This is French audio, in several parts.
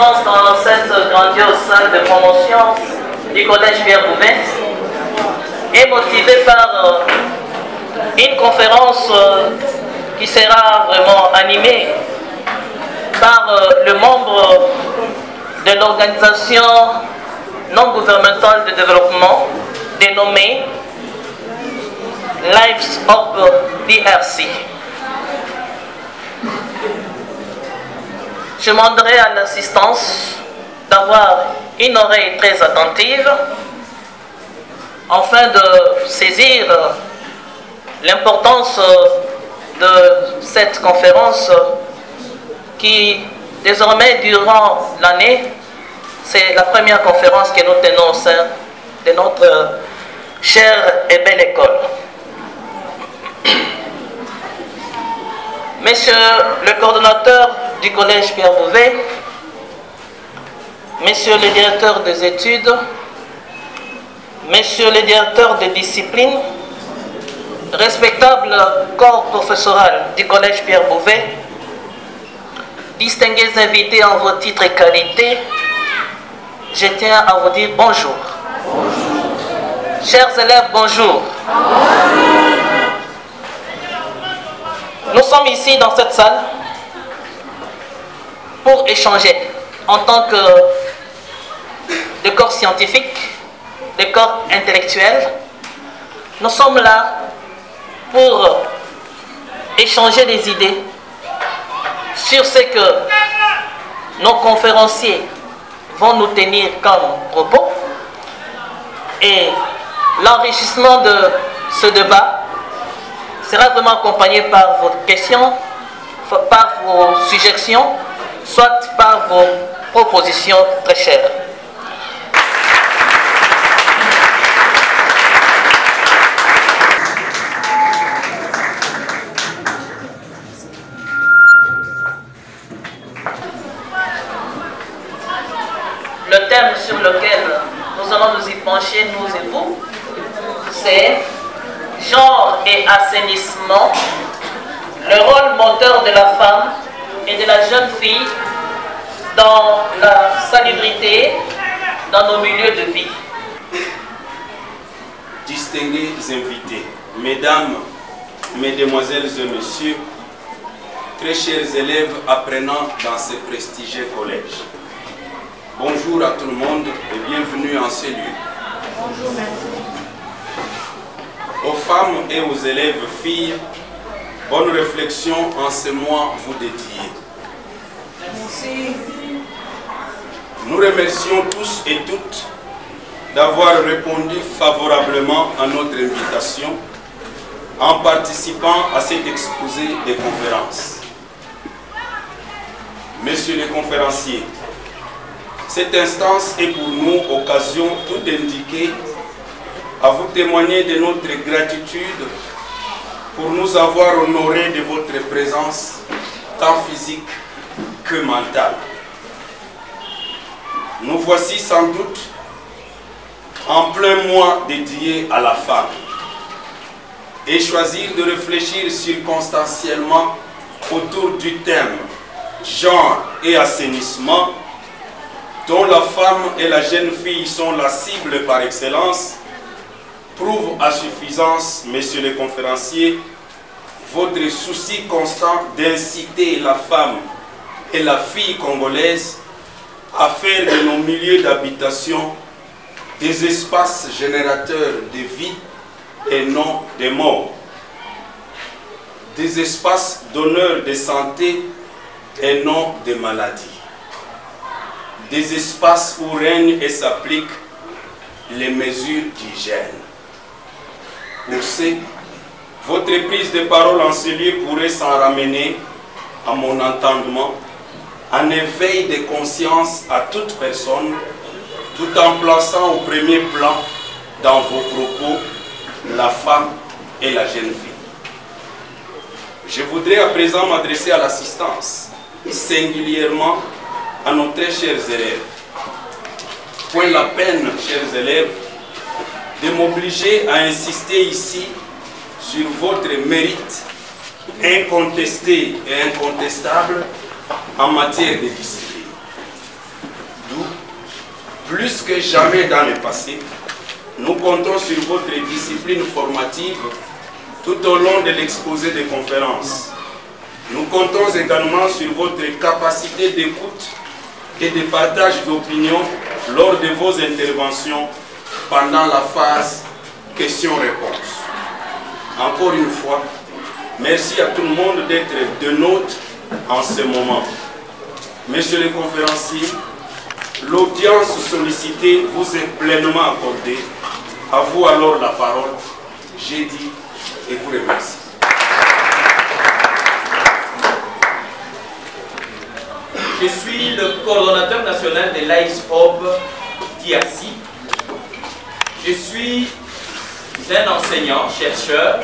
présence dans cette grandiose salle de promotion du Collège Pierre Bouvet est motivée par une conférence qui sera vraiment animée par le membre de l'organisation non gouvernementale de développement dénommée Lives of DRC. Je demanderai à l'assistance d'avoir une oreille très attentive afin de saisir l'importance de cette conférence qui, désormais, durant l'année, c'est la première conférence que nous tenons au sein de notre chère et belle école. Monsieur le coordonnateur du Collège Pierre Bouvet, Monsieur le directeur des études, Monsieur le directeur de discipline, respectable corps professoral du Collège Pierre Bouvet, distingués invités en vos titres et qualités, je tiens à vous dire bonjour. Bonjour. Chers élèves, bonjour. Bonjour. Nous sommes ici dans cette salle pour échanger en tant que de corps scientifique, de corps intellectuel. Nous sommes là pour échanger des idées sur ce que nos conférenciers vont nous tenir comme propos, et l'enrichissement de ce débat sera vraiment accompagné par vos questions, par vos suggestions, soit par vos propositions très chères. Le thème sur lequel nous allons nous y pencher, nous et vous, c'est genre et assainissement, le rôle moteur de la femme et de la jeune fille dans la salubrité, dans nos milieux de vie. Distingués invités, mesdames, mesdemoiselles et messieurs, très chers élèves apprenants dans ce prestigieux collège. Bonjour à tout le monde et bienvenue en ce lieu. Bonjour, merci. Aux femmes et aux élèves filles, bonne réflexion en ce mois vous dédié. Merci. Nous remercions tous et toutes d'avoir répondu favorablement à notre invitation en participant à cet exposé des conférences. Messieurs les conférenciers, cette instance est pour nous occasion tout indiquée à vous témoigner de notre gratitude pour nous avoir honorés de votre présence, tant physique que mentale. Nous voici sans doute en plein mois dédié à la femme, et choisir de réfléchir circonstanciellement autour du thème genre et assainissement, dont la femme et la jeune fille sont la cible par excellence, prouve à suffisance, messieurs les conférenciers, votre souci constant d'inciter la femme et la fille congolaise à faire de nos milieux d'habitation des espaces générateurs de vie et non de mort, des espaces donneurs de santé et non de maladie, des espaces où règnent et s'appliquent les mesures d'hygiène. Pour ce, votre prise de parole en ce lieu pourrait s'en ramener, à mon entendement, un éveil de conscience à toute personne, tout en plaçant au premier plan dans vos propos la femme et la jeune fille. Je voudrais à présent m'adresser à l'assistance, singulièrement à nos très chers élèves. Point la peine, chers élèves, de m'obliger à insister ici sur votre mérite incontesté et incontestable en matière de discipline. Plus que jamais dans le passé, nous comptons sur votre discipline formative tout au long de l'exposé des conférences. Nous comptons également sur votre capacité d'écoute et de partage d'opinions lors de vos interventions pendant la phase questions-réponses. Encore une fois, merci à tout le monde d'être de nôtres en ce moment. Monsieur le conférencier, l'audience sollicitée vous est pleinement accordée. À vous alors la parole. J'ai dit et vous remercie. Je suis le coordonnateur national de Lives Hope DRC. Je suis un enseignant, chercheur,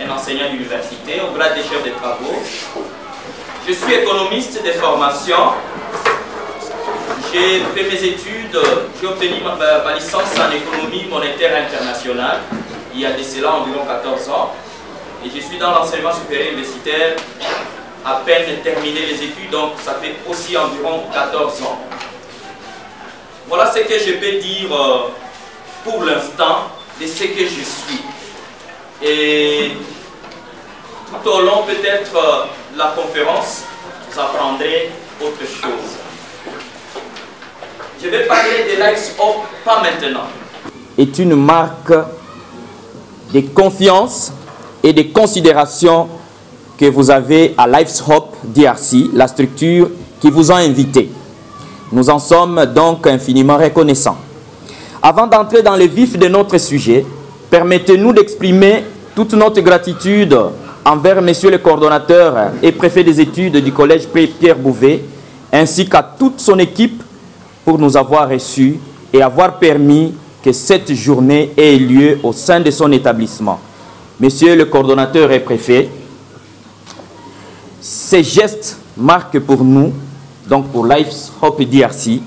un enseignant d'université au grade de chef de travaux. Je suis économiste de formation. J'ai fait mes études, j'ai obtenu ma licence en économie monétaire internationale il y a de cela environ 14 ans. Et je suis dans l'enseignement supérieur universitaire, à peine terminé les études, donc ça fait aussi environ 14 ans. Voilà ce que je peux dire pour l'instant de ce que je suis. Et tout au long peut-être la conférence, vous apprendrez autre chose. Je vais parler de Lives Hope, pas maintenant. Est une marque de confiance et de considération que vous avez à Lives Hope DRC, la structure qui vous a invité. Nous en sommes donc infiniment reconnaissants. Avant d'entrer dans le vif de notre sujet, permettez-nous d'exprimer toute notre gratitude envers Monsieur le coordonnateur et préfet des études du collège Pierre Bouvet, ainsi qu'à toute son équipe pour nous avoir reçus et avoir permis que cette journée ait lieu au sein de son établissement. Monsieur le coordonnateur et préfet, ces gestes marquent pour nous, donc pour Lives Hope DRC,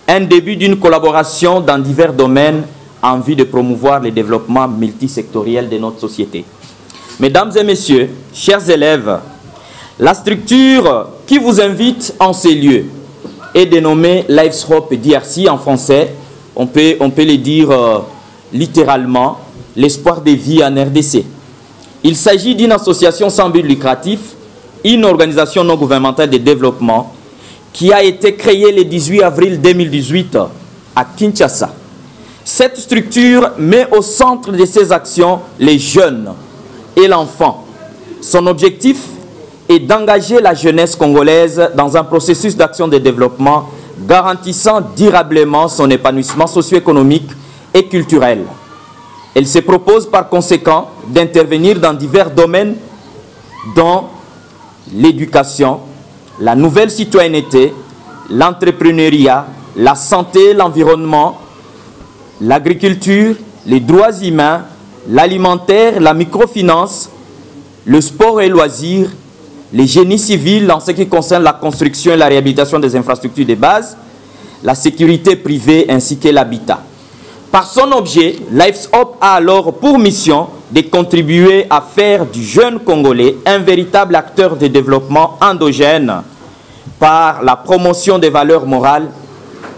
un début d'une collaboration dans divers domaines en vue de promouvoir le développement multisectoriel de notre société. Mesdames et messieurs, chers élèves, la structure qui vous invite en ces lieux est dénommée Lives Hope DRC en français. On peut le dire littéralement, l'espoir de vie en RDC. Il s'agit d'une association sans but lucratif, une organisation non gouvernementale de développement qui a été créée le 18 avril 2018 à Kinshasa. Cette structure met au centre de ses actions les jeunes et l'enfant. Son objectif est d'engager la jeunesse congolaise dans un processus d'action de développement garantissant durablement son épanouissement socio-économique et culturel. Elle se propose par conséquent d'intervenir dans divers domaines dont l'éducation, la nouvelle citoyenneté, l'entrepreneuriat, la santé, l'environnement, l'agriculture, les droits humains, l'alimentaire, la microfinance, le sport et loisirs, les génies civils en ce qui concerne la construction et la réhabilitation des infrastructures de base, la sécurité privée ainsi que l'habitat. Par son objet, Lives Hope a alors pour mission de contribuer à faire du jeune Congolais un véritable acteur de développement endogène par la promotion des valeurs morales,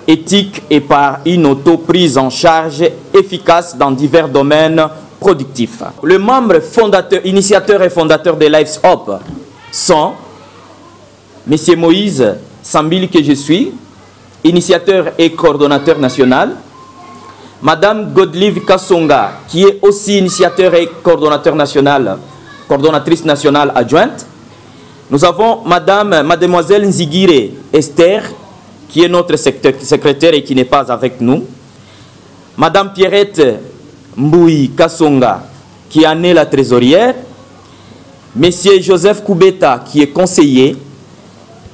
éthiques et par une auto-prise en charge efficace dans divers domaines productifs. Les membres fondateurs, initiateurs et fondateurs de Lives Hope sont M. Moïse Sambili, que je suis, initiateur et coordonnateur national, Madame Godlive Kassonga, qui est aussi initiateur et coordonnateur national, coordonnatrice nationale adjointe. Nous avons Mademoiselle Nzigire Esther, qui est notre secrétaire et qui n'est pas avec nous. Madame Pierrette Mboui Kassonga, qui en est la trésorière. Monsieur Joseph Koubeta, qui est conseiller.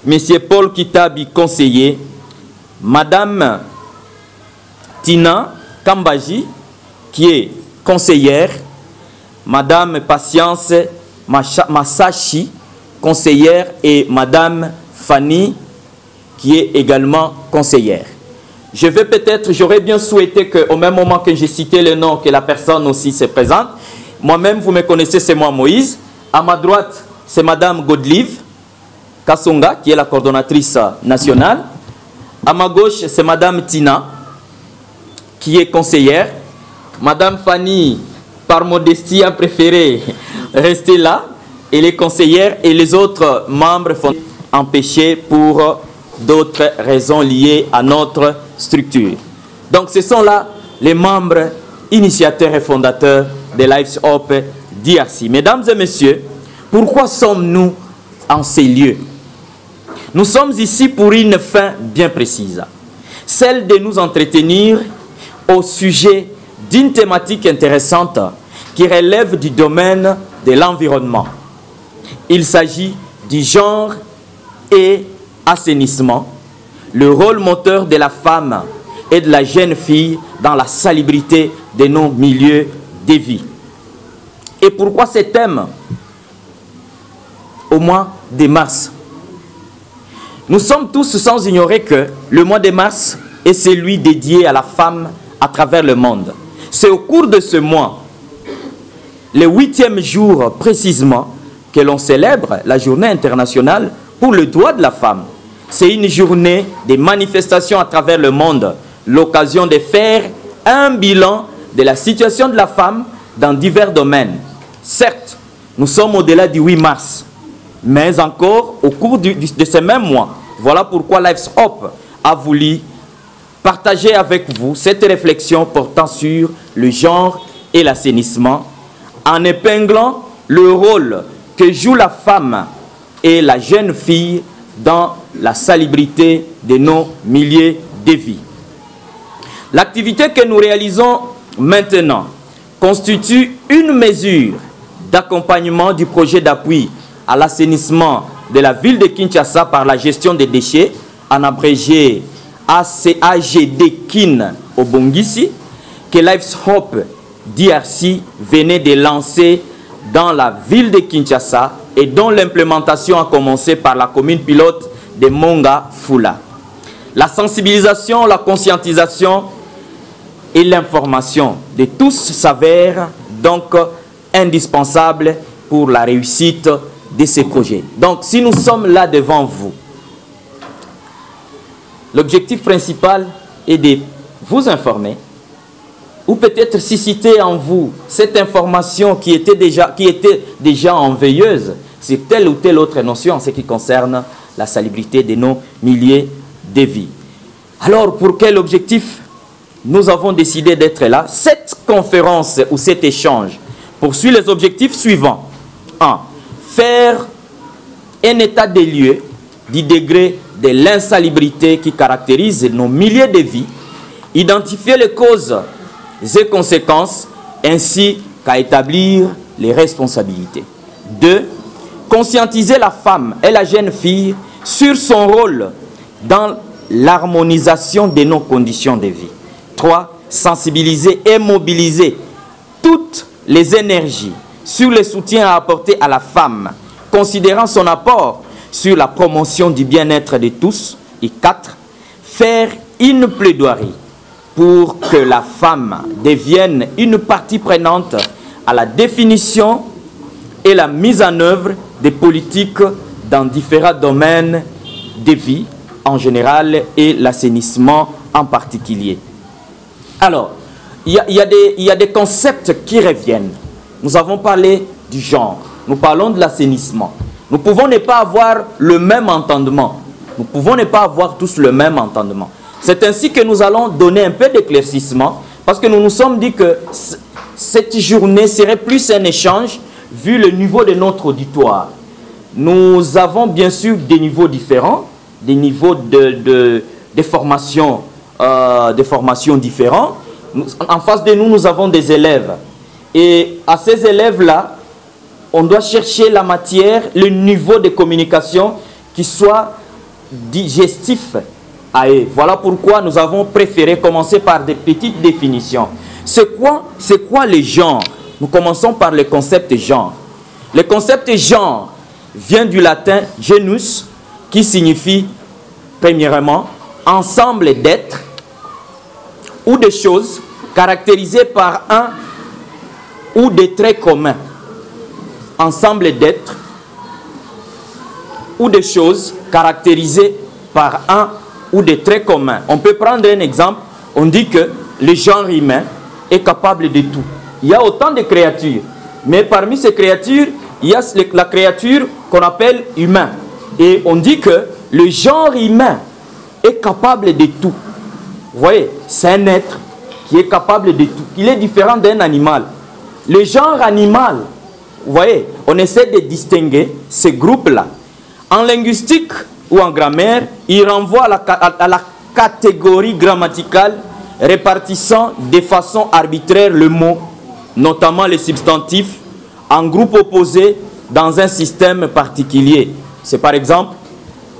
Monsieur Paul Kitabi, conseiller. Madame Tina Kambaji, qui est conseillère. Madame Patience Masashi, conseillère. Et Madame Fanny, qui est également conseillère. J'aurais bien souhaité qu'au même moment que j'ai cité le nom, que la personne aussi se présente. Moi-même, vous me connaissez, c'est moi Moïse. À ma droite, c'est Madame Godlive Kassonga, qui est la coordonnatrice nationale. À ma gauche, c'est Madame Tina, qui est conseillère. Madame Fanny, par modestie, a préféré rester là. Et les conseillères et les autres membres sont empêchés pour d'autres raisons liées à notre structure. Donc ce sont là les membres initiateurs et fondateurs de Lives Hope DRC. Mesdames et messieurs, pourquoi sommes-nous en ces lieux? Nous sommes ici pour une fin bien précise, celle de nous entretenir au sujet d'une thématique intéressante qui relève du domaine de l'environnement. Il s'agit du genre et assainissement, le rôle moteur de la femme et de la jeune fille dans la salubrité de nos milieux de vie. Et pourquoi ce thème au mois de mars? Nous sommes tous sans ignorer que le mois de mars est celui dédié à la femme à travers le monde. C'est au cours de ce mois, le 8e jour précisément, que l'on célèbre la journée internationale pour le droit de la femme. C'est une journée de manifestations à travers le monde, l'occasion de faire un bilan de la situation de la femme dans divers domaines. Certes, nous sommes au-delà du 8 mars, mais encore au cours de ce même mois. Voilà pourquoi Lives Hope a voulu partager avec vous cette réflexion portant sur le genre et l'assainissement, en épinglant le rôle que joue la femme et la jeune fille dans la salubrité de nos milieux de vie. L'activité que nous réalisons maintenant constitue une mesure d'accompagnement du projet d'appui à l'assainissement de la ville de Kinshasa par la gestion des déchets, en abrégé ACAGD-KIN au Bongisi, que Lives Hope DRC venait de lancer dans la ville de Kinshasa et dont l'implémentation a commencé par la commune pilote de Monga Fula. La sensibilisation, la conscientisation et l'information de tous s'avèrent donc indispensables pour la réussite de ces projets. Donc si nous sommes là devant vous, l'objectif principal est de vous informer ou peut-être susciter en vous cette information qui était déjà en veilleuse sur telle ou telle autre notion en ce qui concerne la salubrité de nos milieux de vie. Alors, pour quel objectif nous avons décidé d'être là? Cette conférence ou cet échange poursuit les objectifs suivants. 1. Faire un état des lieux du degré de l'insalubrité qui caractérise nos milieux de vie, identifier les causes et conséquences, ainsi qu'à établir les responsabilités. 2. Conscientiser la femme et la jeune fille sur son rôle dans l'harmonisation de nos conditions de vie. 3. Sensibiliser et mobiliser toutes les énergies sur le soutien à apporter à la femme, considérant son apport sur la promotion du bien-être de tous. Et 4. Faire une plaidoirie pour que la femme devienne une partie prenante à la définition et la mise en œuvre des politiques dans différents domaines de vie en général et l'assainissement en particulier. Alors, il y a des concepts qui reviennent. Nous avons parlé du genre, nous parlons de l'assainissement. Nous pouvons ne pas avoir le même entendement. Nous pouvons ne pas avoir tous le même entendement. C'est ainsi que nous allons donner un peu d'éclaircissement, parce que nous nous sommes dit que cette journée serait plus un échange vu le niveau de notre auditoire. Nous avons bien sûr des niveaux différents, des niveaux de formation différents. En face de nous, nous avons des élèves. Et à ces élèves-là, on doit chercher la matière, le niveau de communication qui soit digestif à eux. Voilà pourquoi nous avons préféré commencer par des petites définitions. C'est quoi le genre? Nous commençons par le concept genre. Le concept genre vient du latin genus, qui signifie, premièrement, ensemble d'êtres ou de choses caractérisées par un ou des traits communs. Ensemble d'êtres ou de choses caractérisées par un ou des traits communs. On peut prendre un exemple. On dit que le genre humain est capable de tout. Il y a autant de créatures, mais parmi ces créatures, il y a la créature qu'on appelle humain. Et on dit que le genre humain est capable de tout. Vous voyez, c'est un être qui est capable de tout. Il est différent d'un animal. Le genre animal, vous voyez, on essaie de distinguer ces groupes-là. En linguistique ou en grammaire, il renvoie à la catégorie grammaticale répartissant de façon arbitraire le mot, notamment les substantifs, en groupe opposé dans un système particulier. C'est par exemple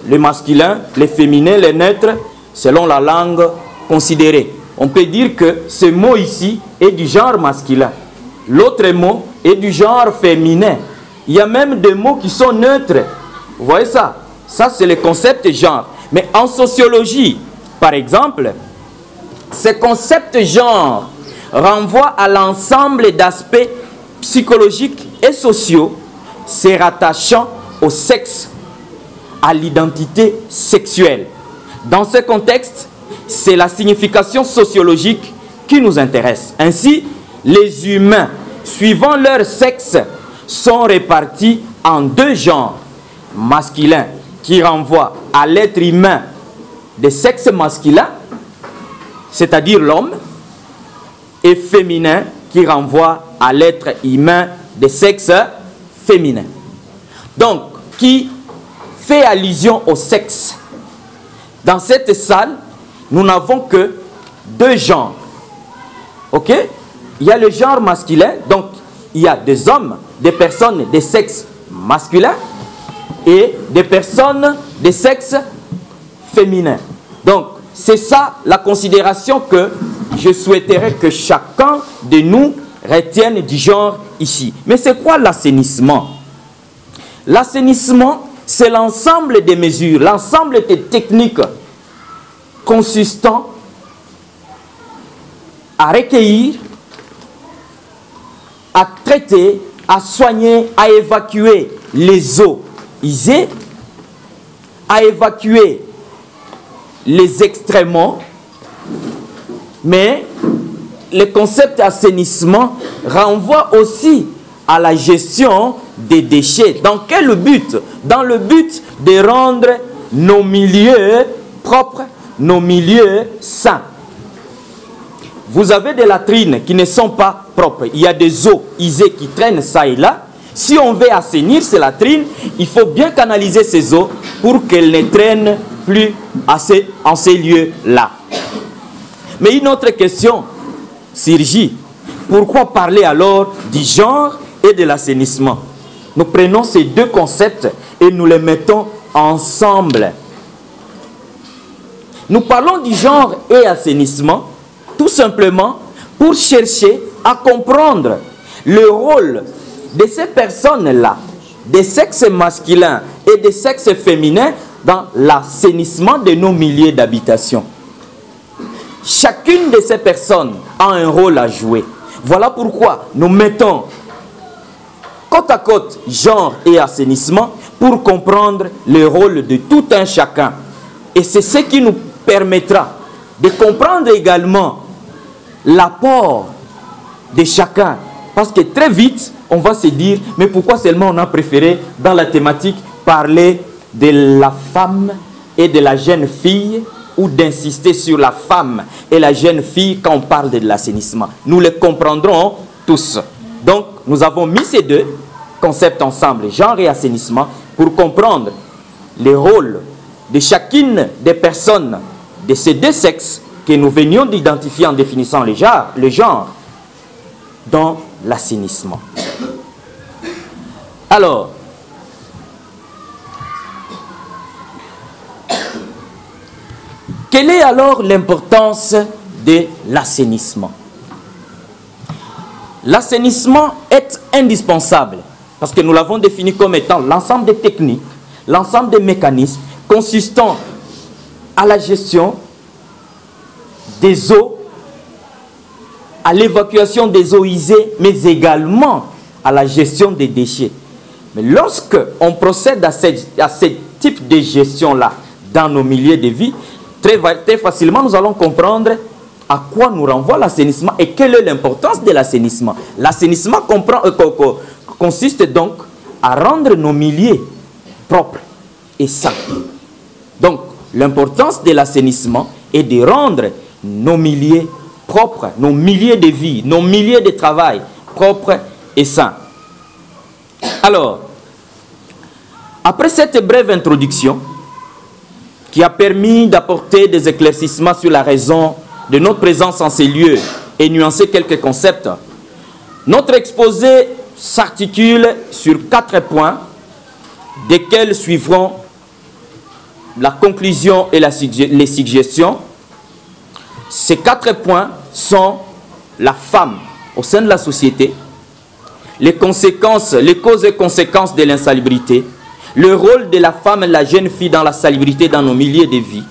le masculin, le féminin, les neutres, selon la langue considérée. On peut dire que ce mot ici est du genre masculin. L'autre mot est du genre féminin. Il y a même des mots qui sont neutres. Vous voyez ça? Ça, c'est le concept genre. Mais en sociologie, par exemple, ce concept genre renvoie à l'ensemble d'aspects psychologiques et sociaux se rattachant au sexe, à l'identité sexuelle. Dans ce contexte, c'est la signification sociologique qui nous intéresse. Ainsi, les humains, suivant leur sexe, sont répartis en deux genres. Masculin, qui renvoie à l'être humain de sexe masculin, c'est-à-dire l'homme, et féminin, qui renvoie à l'être humain de sexe féminin. Donc, qui fait allusion au sexe. Dans cette salle, nous n'avons que deux genres. Ok? Il y a le genre masculin, donc il y a des hommes, des personnes de sexe masculin et des personnes de sexe féminin. Donc, c'est ça la considération que je souhaiterais que chacun de nous retienne du genre ici. Mais c'est quoi l'assainissement? L'assainissement, c'est l'ensemble des mesures, l'ensemble des techniques consistant à recueillir, à traiter, à soigner, à évacuer les eaux usées, à évacuer les excréments, mais le concept d'assainissement renvoie aussi à la gestion des déchets. Dans quel but? Dans le but de rendre nos milieux propres, nos milieux sains. Vous avez des latrines qui ne sont pas propres. Il y a des eaux usées qui traînent ça et là. Si on veut assainir ces latrines, il faut bien canaliser ces eaux pour qu'elles ne traînent plus en ces lieux-là. Mais une autre question surgit. Pourquoi parler alors du genre et de l'assainissement? Nous prenons ces deux concepts et nous les mettons ensemble. Nous parlons du genre et assainissement tout simplement pour chercher à comprendre le rôle de ces personnes-là, des sexes masculins et des sexes féminins dans l'assainissement de nos milieux d'habitation. Chacune de ces personnes a un rôle à jouer. Voilà pourquoi nous mettons côte à côte genre et assainissement pour comprendre le rôle de tout un chacun. Et c'est ce qui nous permettra de comprendre également l'apport de chacun. Parce que très vite, on va se dire, mais pourquoi seulement on a préféré dans la thématique parler de la femme et de la jeune fille, ou d'insister sur la femme et la jeune fille quand on parle de l'assainissement. Nous les comprendrons tous. Donc, nous avons mis ces deux concepts ensemble, genre et assainissement, pour comprendre les rôles de chacune des personnes de ces deux sexes que nous venions d'identifier en définissant le genre dans l'assainissement. Alors, quelle est alors l'importance de l'assainissement? L'assainissement est indispensable parce que nous l'avons défini comme étant l'ensemble des techniques, l'ensemble des mécanismes consistant à la gestion des eaux, à l'évacuation des eaux usées, mais également à la gestion des déchets. Mais lorsque on procède à ce type de gestion-là dans nos milieux de vie, très facilement nous allons comprendre à quoi nous renvoie l'assainissement et quelle est l'importance de l'assainissement. L'assainissement consiste donc à rendre nos milieux propres et sains. Donc, l'importance de l'assainissement est de rendre nos milieux propres, nos milieux de vie, nos milieux de travail propres et sains. Alors, après cette brève introduction, qui a permis d'apporter des éclaircissements sur la raison de notre présence en ces lieux et nuancer quelques concepts, notre exposé s'articule sur 4 points, desquels suivront la conclusion et les suggestions. Ces 4 points sont la femme au sein de la société, les causes et conséquences de l'insalubrité, le rôle de la femme et la jeune fille dans la salubrité dans nos milieux de vie.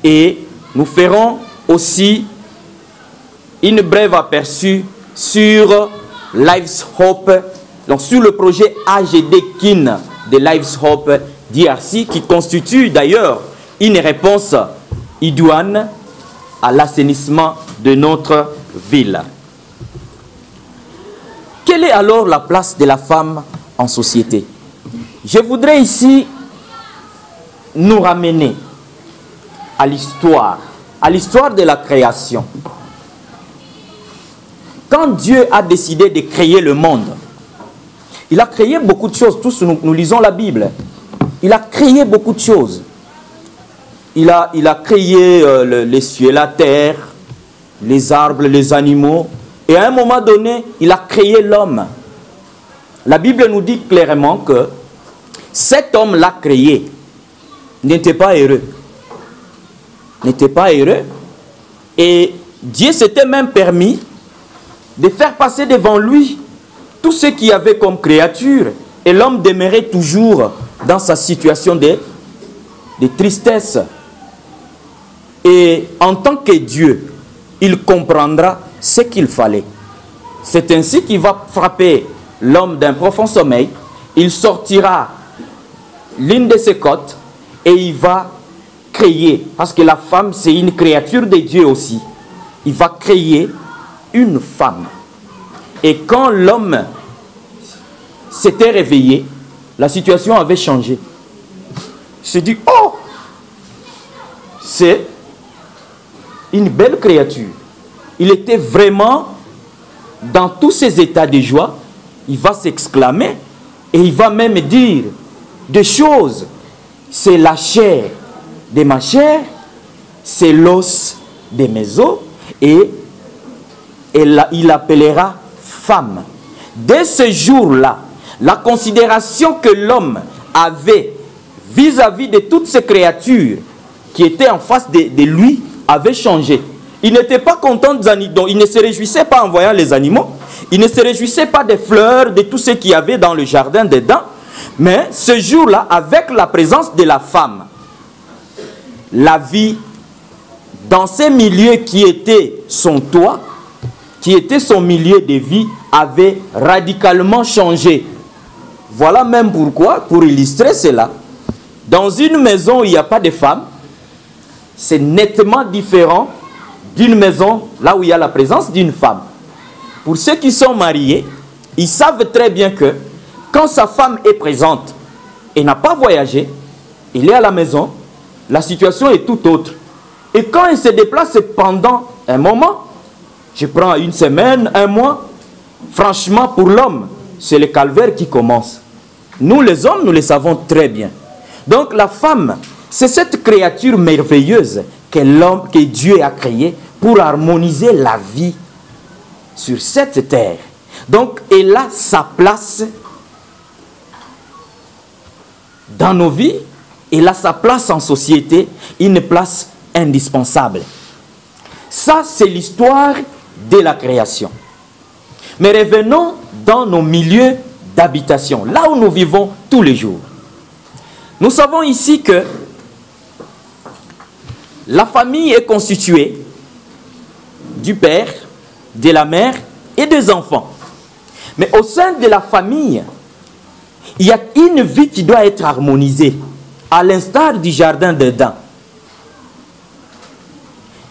Et nous ferons aussi une brève aperçu sur Lives Hope, donc sur le projet AGD KIN de Lives Hope DRC, qui constitue d'ailleurs une réponse idoine à l'assainissement de notre ville. Quelle est alors la place de la femme en société? Je voudrais ici nous ramener à l'histoire de la création. Quand Dieu a décidé de créer le monde, il a créé beaucoup de choses. Tous nous lisons la Bible. Il a créé beaucoup de choses. Il a créé les cieux, la terre, les arbres, les animaux. Et à un moment donné, il a créé l'homme. La Bible nous dit clairement que cet homme-là créé n'était pas heureux. N'était pas heureux. Et Dieu s'était même permis de faire passer devant lui tout ce qu'il y avait comme créature. Et l'homme demeurait toujours dans sa situation de tristesse. Et en tant que Dieu, il comprendra ce qu'il fallait. C'est ainsi qu'il va frapper l'homme d'un profond sommeil. Il sortira l'une de ses côtes et il va créer, parce que la femme c'est une créature de Dieu aussi, il va créer une femme. Et quand l'homme s'était réveillé, la situation avait changé. Il s'est dit, oh, c'est une belle créature. Il était vraiment dans tous ses états de joie. Il va s'exclamer et il va même dire des choses. C'est la chair de ma chair, c'est l'os de mes os, et il appellera femme. Dès ce jour-là, la considération que l'homme avait vis-à-vis de toutes ces créatures qui étaient en face de lui avait changé. Il n'était pas content des animaux, il ne se réjouissait pas en voyant les animaux, il ne se réjouissait pas des fleurs, de tout ce qu'il y avait dans le jardin d'Éden, mais ce jour-là, avec la présence de la femme, la vie dans ces milieux qui étaient son toit, qui était son milieu de vie, avait radicalement changé. Voilà même pourquoi, pour illustrer cela, dans une maison où il n'y a pas de femme, c'est nettement différent d'une maison là où il y a la présence d'une femme. Pour ceux qui sont mariés, ils savent très bien que quand sa femme est présente et n'a pas voyagé, il est à la maison, la situation est tout autre. Et quand il se déplace pendant un moment, je prends une semaine, un mois, franchement pour l'homme, c'est le calvaire qui commence. Nous les hommes, nous le savons très bien. Donc la femme, c'est cette créature merveilleuse que Dieu a créée pour harmoniser la vie sur cette terre. Donc elle a sa place dans nos vies, elle a sa place en société, une place indispensable. Ça, c'est l'histoire de la création. Mais revenons dans nos milieux d'habitation, là où nous vivons tous les jours. Nous savons ici que la famille est constituée du père, de la mère et des enfants. Mais au sein de la famille, il y a une vie qui doit être harmonisée, à l'instar du jardin d'Éden.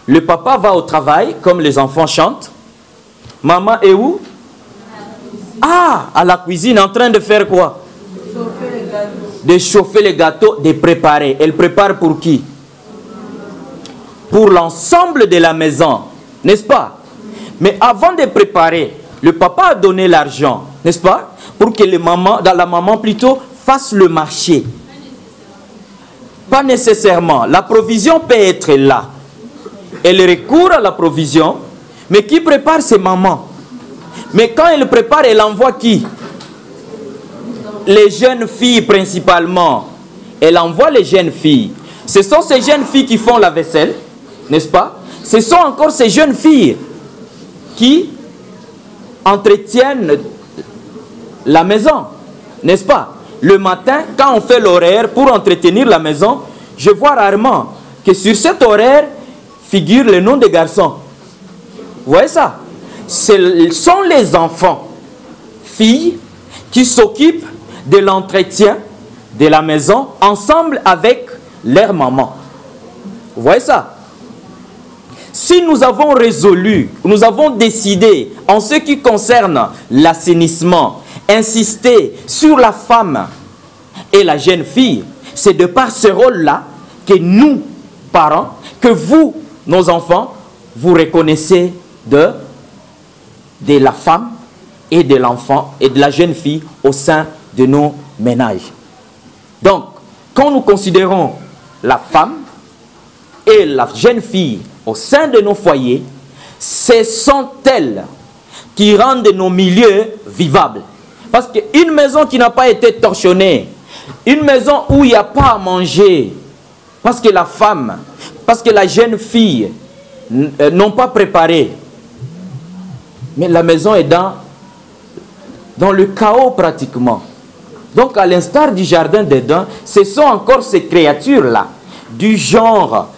Le papa va au travail, comme les enfants chantent. Maman est où? Ah, à la cuisine, en train de faire quoi? De chauffer les gâteaux, de préparer. Elle prépare pour qui? Pour l'ensemble de la maison, n'est-ce pas? Mais avant de préparer, le papa a donné l'argent, n'est-ce pas? Pour que la maman plutôt fasse le marché. Pas nécessairement. La provision peut être là. Elle recourt à la provision, mais qui prépare, c'est maman. Mais quand elle prépare, elle envoie qui? Les jeunes filles principalement. Elle envoie les jeunes filles. Ce sont ces jeunes filles qui font la vaisselle, n'est-ce pas? Ce sont encore ces jeunes filles qui entretiennent la maison, n'est-ce pas? Le matin, quand on fait l'horaire pour entretenir la maison, je vois rarement que sur cet horaire figure le nom des garçons. Vous voyez ça? Ce sont les enfants, filles, qui s'occupent de l'entretien de la maison ensemble avec leur maman. Vous voyez ça? Si nous avons résolu, nous avons décidé, en ce qui concerne l'assainissement, insister sur la femme et la jeune fille, c'est de par ce rôle-là que nous, parents, que vous, nos enfants, vous reconnaissez de la femme et de l'enfant et de la jeune fille au sein de nos ménages. Donc, quand nous considérons la femme et la jeune fille au sein de nos foyers, ce sont elles qui rendent nos milieux vivables. Parce qu'une maison qui n'a pas été torchonnée, une maison où il n'y a pas à manger, parce que la femme, parce que la jeune fille n'ont pas préparé, mais la maison est dans le chaos pratiquement. Donc à l'instar du jardin d'Éden, ce sont encore ces créatures-là, du genre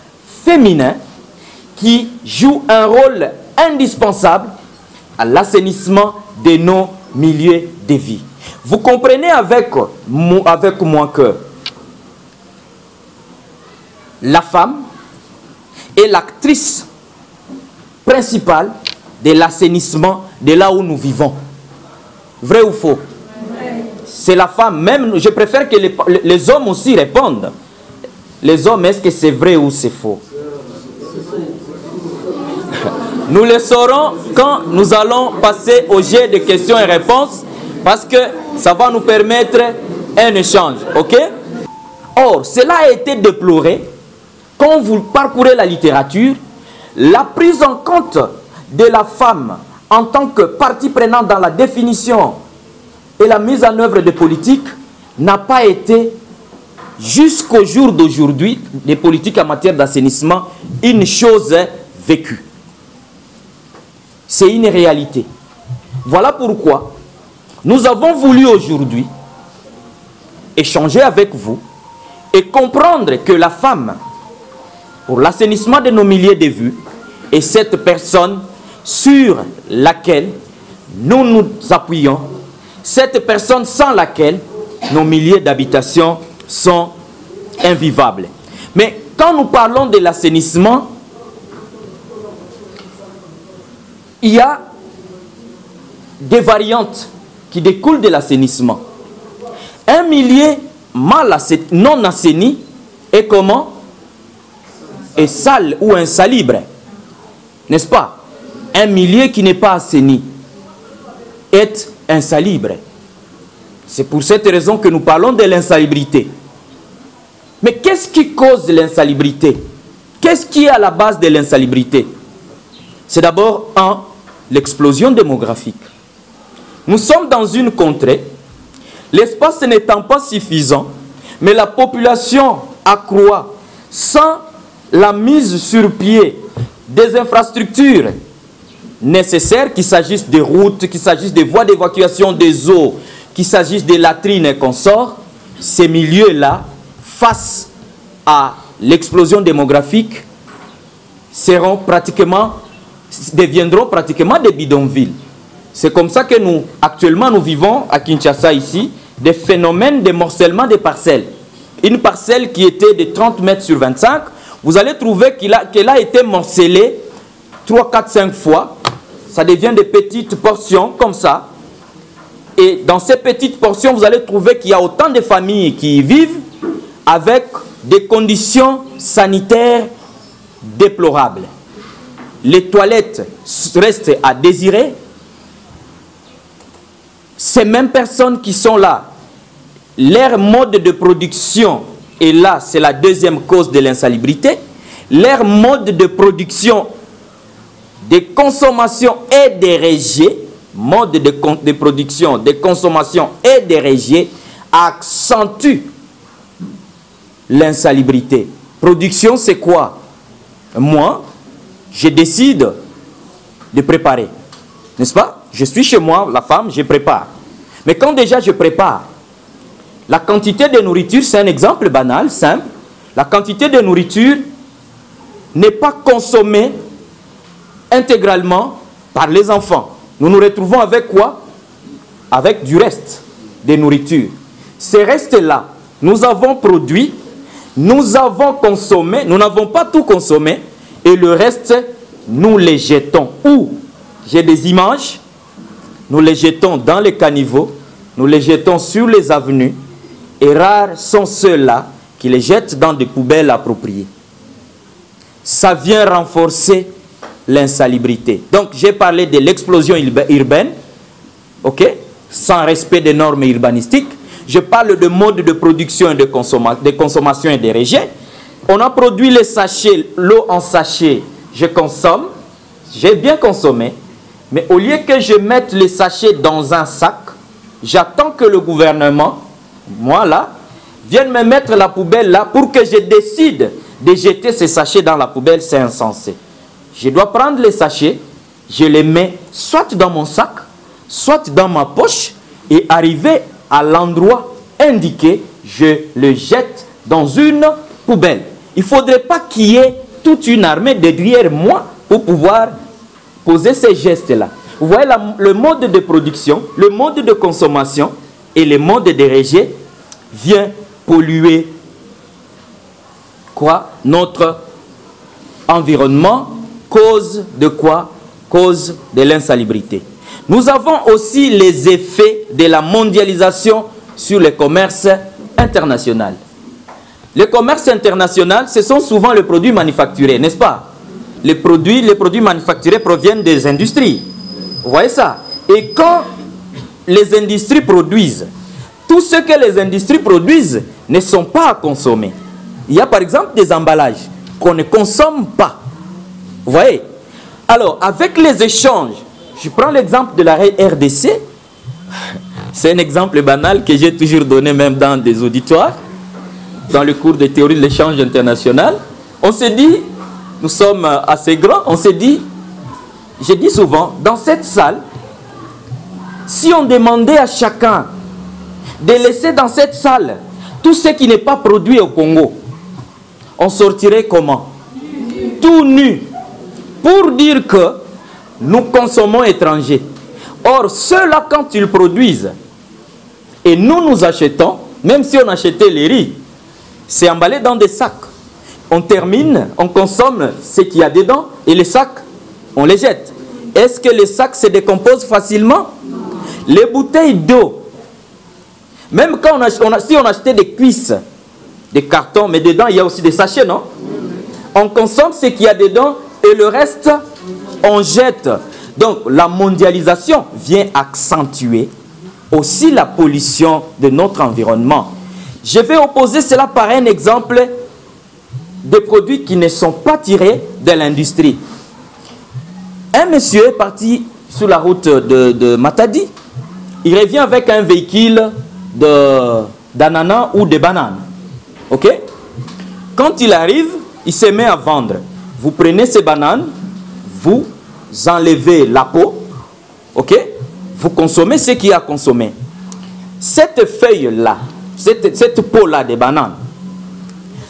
féminin, qui jouent un rôle indispensable à l'assainissement de nos milieux de vie. Vous comprenez avec moi que la femme est l'actrice principale de l'assainissement de là où nous vivons. Vrai ou faux? C'est la femme. Même, je préfère que les hommes aussi répondent. Les hommes, est-ce que c'est vrai ou c'est faux? Nous le saurons quand nous allons passer au jet de questions et réponses, parce que ça va nous permettre un échange, ok? Or, cela a été déploré quand vous parcourez la littérature, la prise en compte de la femme en tant que partie prenante dans la définition et la mise en œuvre des politiques n'a pas été, jusqu'au jour d'aujourd'hui, des politiques en matière d'assainissement, une chose vécue. C'est une réalité. Voilà pourquoi nous avons voulu aujourd'hui échanger avec vous et comprendre que la femme, pour l'assainissement de nos milieux de vue, est cette personne sur laquelle nous nous appuyons, cette personne sans laquelle nos milieux d'habitation sont invivables. Mais quand nous parlons de l'assainissement, il y a des variantes qui découlent de l'assainissement. Un milieu non assaini est comment? Est sale ou insalubre. N'est-ce pas? Un milieu qui n'est pas assaini est insalubre. C'est pour cette raison que nous parlons de l'insalubrité. Mais qu'est-ce qui cause l'insalubrité? Qu'est-ce qui est à la base de l'insalubrité? C'est d'abord l'explosion démographique. Nous sommes dans une contrée, l'espace n'étant pas suffisant, mais la population accroît sans la mise sur pied des infrastructures nécessaires, qu'il s'agisse de routes, qu'il s'agisse de voies d'évacuation des eaux, qu'il s'agisse des latrines et consorts. Ces milieux-là, face à l'explosion démographique, deviendront pratiquement des bidonvilles. C'est comme ça que actuellement, nous vivons à Kinshasa ici, des phénomènes de morcellement des parcelles. Une parcelle qui était de 30 mètres sur 25, vous allez trouver qu'elle a été morcelée 3, 4, 5 fois. Ça devient des petites portions comme ça. Et dans ces petites portions, vous allez trouver qu'il y a autant de familles qui y vivent avec des conditions sanitaires déplorables. Les toilettes restent à désirer. Ces mêmes personnes qui sont là, leur mode de production, et là c'est la deuxième cause de l'insalubrité, leur mode de production, de consommation et de rejet, mode de production, de consommation et de rejet, accentue l'insalubrité. Production, c'est quoi? Moi, je décide de préparer, n'est-ce pas? Je suis chez moi, la femme, je prépare. Mais quand déjà je prépare, la quantité de nourriture, c'est un exemple banal, simple. La quantité de nourriture n'est pas consommée intégralement par les enfants. Nous nous retrouvons avec quoi? Avec du reste de nourriture. Ces restes-là, nous avons produit, nous avons consommé, nous n'avons pas tout consommé, et le reste, nous les jetons. Ou, j'ai des images, nous les jetons dans les caniveaux, nous les jetons sur les avenues, et rares sont ceux-là qui les jettent dans des poubelles appropriées. Ça vient renforcer l'insalubrité. Donc, j'ai parlé de l'explosion urbaine, ok, sans respect des normes urbanistiques. Je parle de mode de production et de consommation et de rejet. On a produit les sachets, l'eau en sachet, je consomme, j'ai bien consommé, mais au lieu que je mette les sachets dans un sac, j'attends que le gouvernement, moi là, vienne me mettre la poubelle là pour que je décide de jeter ces sachets dans la poubelle. C'est insensé. Je dois prendre les sachets, je les mets soit dans mon sac, soit dans ma poche, et arriver à l'endroit indiqué, je le jette dans une poubelle. Il ne faudrait pas qu'il y ait toute une armée derrière moi pour pouvoir poser ces gestes-là. Vous voyez le mode de production, le mode de consommation et le mode de rejet vient polluer quoi? Notre environnement. Cause de quoi? Cause de l'insalubrité. Nous avons aussi les effets de la mondialisation sur le commerce international. Le commerce international, ce sont souvent les produits manufacturés, n'est-ce pas? Les produits manufacturés proviennent des industries. Vous voyez ça? Et quand les industries produisent, tout ce que les industries produisent ne sont pas à consommer. Il y a par exemple des emballages qu'on ne consomme pas. Vous voyez? Alors, avec les échanges, je prends l'exemple de la RDC. C'est un exemple banal que j'ai toujours donné même dans des auditoires, dans le cours de théorie de l'échange international. On s'est dit, nous sommes assez grands, on s'est dit, je dis souvent, dans cette salle, si on demandait à chacun de laisser dans cette salle tout ce qui n'est pas produit au Congo, on sortirait comment? Tout nu. Pour dire que nous consommons étrangers. Or, ceux-là, quand ils produisent, et nous achetons, même si on achetait les riz, c'est emballé dans des sacs. On termine, on consomme ce qu'il y a dedans, et les sacs, on les jette. Est-ce que les sacs se décomposent facilement? Les bouteilles d'eau, même quand si on achetait des cuisses, des cartons, mais dedans il y a aussi des sachets, non? On consomme ce qu'il y a dedans, et le reste, on jette. Donc, la mondialisation vient accentuer aussi la pollution de notre environnement. Je vais opposer cela par un exemple de produits qui ne sont pas tirés de l'industrie. Un monsieur est parti sur la route de Matadi. Il revient avec un véhicule d'ananas ou de bananes. Ok? Quand il arrive, il se met à vendre. Vous prenez ces bananes, vous enlevez la peau, ok? Vous consommez ce qu'il y a à consommer. Cette feuille-là, cette peau-là des bananes,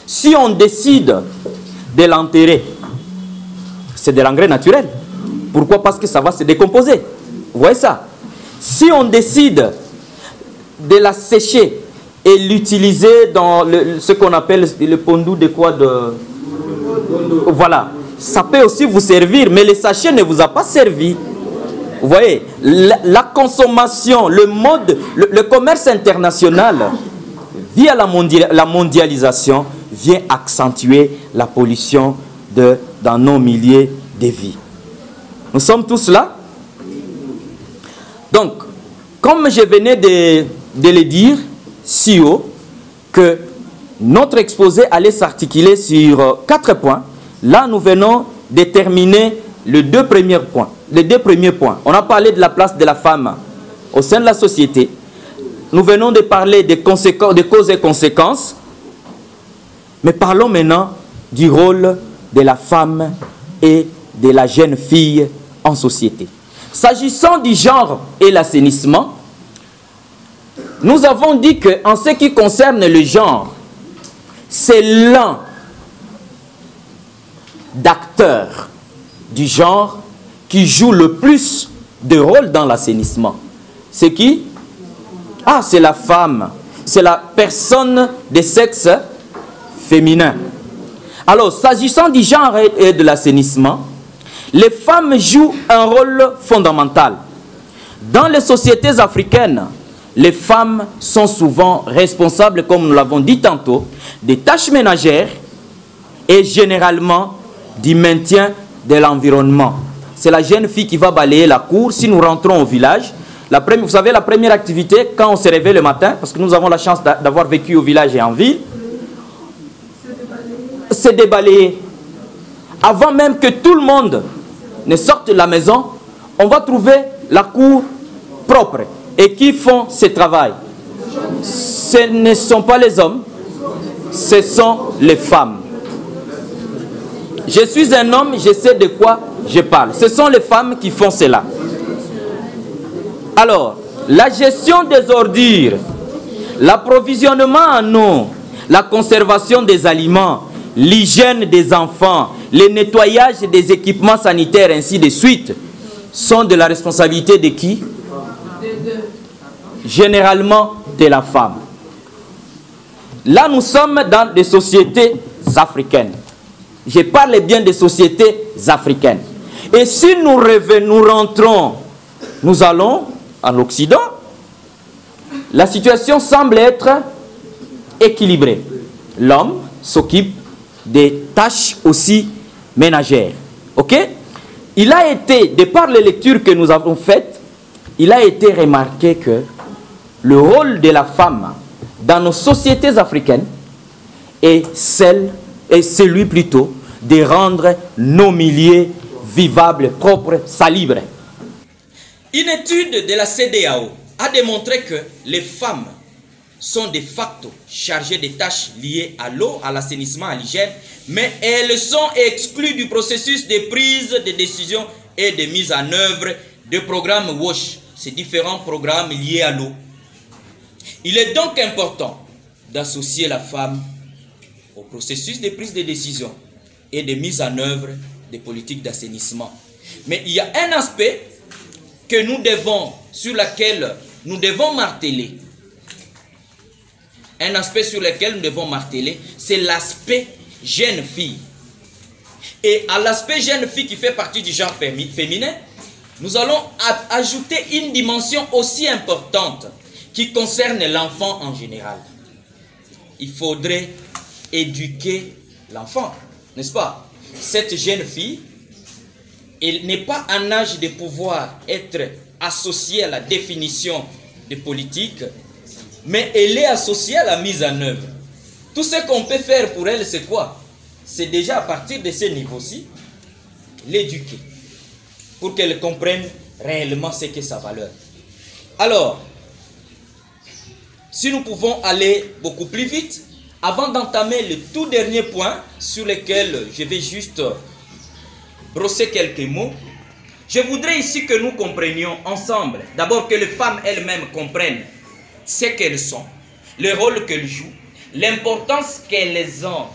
si on décide de l'enterrer, c'est de l'engrais naturel. Pourquoi? Parce que ça va se décomposer. Vous voyez ça? Si on décide de la sécher et l'utiliser dans ce qu'on appelle le pondou de quoi? Voilà. Ça peut aussi vous servir, mais le sachet ne vous a pas servi. Vous voyez, la consommation, le mode, le commerce international, via la mondialisation, vient accentuer la pollution dans nos milieux de vie. Nous sommes tous là. Donc, comme je venais de le dire si haut, que notre exposé allait s'articuler sur 4 points, là nous venons de terminer les deux premiers points. On a parlé de la place de la femme au sein de la société. Nous venons de parler des causes et conséquences. Mais parlons maintenant du rôle de la femme et de la jeune fille en société. S'agissant du genre et l'assainissement, nous avons dit qu'en ce qui concerne le genre, c'est l'un d'acteurs du genre qui joue le plus de rôle dans l'assainissement. C'est qui? Ah, c'est la femme. C'est la personne de sexe féminin. Alors, s'agissant du genre et de l'assainissement, les femmes jouent un rôle fondamental. Dans les sociétés africaines, les femmes sont souvent responsables, comme nous l'avons dit tantôt, des tâches ménagères et généralement du maintien de l'environnement. C'est la jeune fille qui va balayer la cour. Si nous rentrons au village, vous savez, la première activité, quand on se réveille le matin, parce que nous avons la chance d'avoir vécu au village et en ville, c'est de balayer. Avant même que tout le monde ne sorte de la maison, on va trouver la cour propre. Et qui font ce travail? Ce ne sont pas les hommes, ce sont les femmes. Je suis un homme, je sais de quoi je parle. Ce sont les femmes qui font cela. Alors, la gestion des ordures, l'approvisionnement en eau, la conservation des aliments, l'hygiène des enfants, le nettoyage des équipements sanitaires, ainsi de suite, sont de la responsabilité de qui? Généralement de la femme. Là, nous sommes dans des sociétés africaines. Je parle bien des sociétés africaines. Et si nous rentrons, nous allons en Occident, la situation semble être équilibrée. L'homme s'occupe des tâches aussi ménagères. Ok? Il a été, de par les lectures que nous avons faites, il a été remarqué que le rôle de la femme dans nos sociétés africaines est celui plutôt de rendre nos milieux vivables, propres, salubres. Une étude de la CEDEAO a démontré que les femmes sont de facto chargées des tâches liées à l'eau, à l'assainissement, à l'hygiène, mais elles sont exclues du processus de prise de décision et de mise en œuvre de programmes WASH, ces différents programmes liés à l'eau. Il est donc important d'associer la femme au processus de prise de décision et de mise en œuvre des politiques d'assainissement. Mais il y a un aspect sur lequel nous devons marteler. Un aspect sur lequel nous devons marteler, c'est l'aspect jeune fille. Et à l'aspect jeune fille qui fait partie du genre féminin, nous allons ajouter une dimension aussi importante qui concerne l'enfant en général. Il faudrait éduquer l'enfant, n'est-ce pas? Cette jeune fille, elle n'est pas en âge de pouvoir être associée à la définition des politiques, mais elle est associée à la mise en œuvre. Tout ce qu'on peut faire pour elle, c'est quoi? C'est déjà à partir de ce niveau-ci, l'éduquer, pour qu'elle comprenne réellement ce qu'est sa valeur. Alors, si nous pouvons aller beaucoup plus vite, avant d'entamer le tout dernier point sur lequel je vais juste brosser quelques mots, je voudrais ici que nous comprenions ensemble, d'abord que les femmes elles-mêmes comprennent ce qu'elles sont, le rôle qu'elles jouent, l'importance qu'elles ont.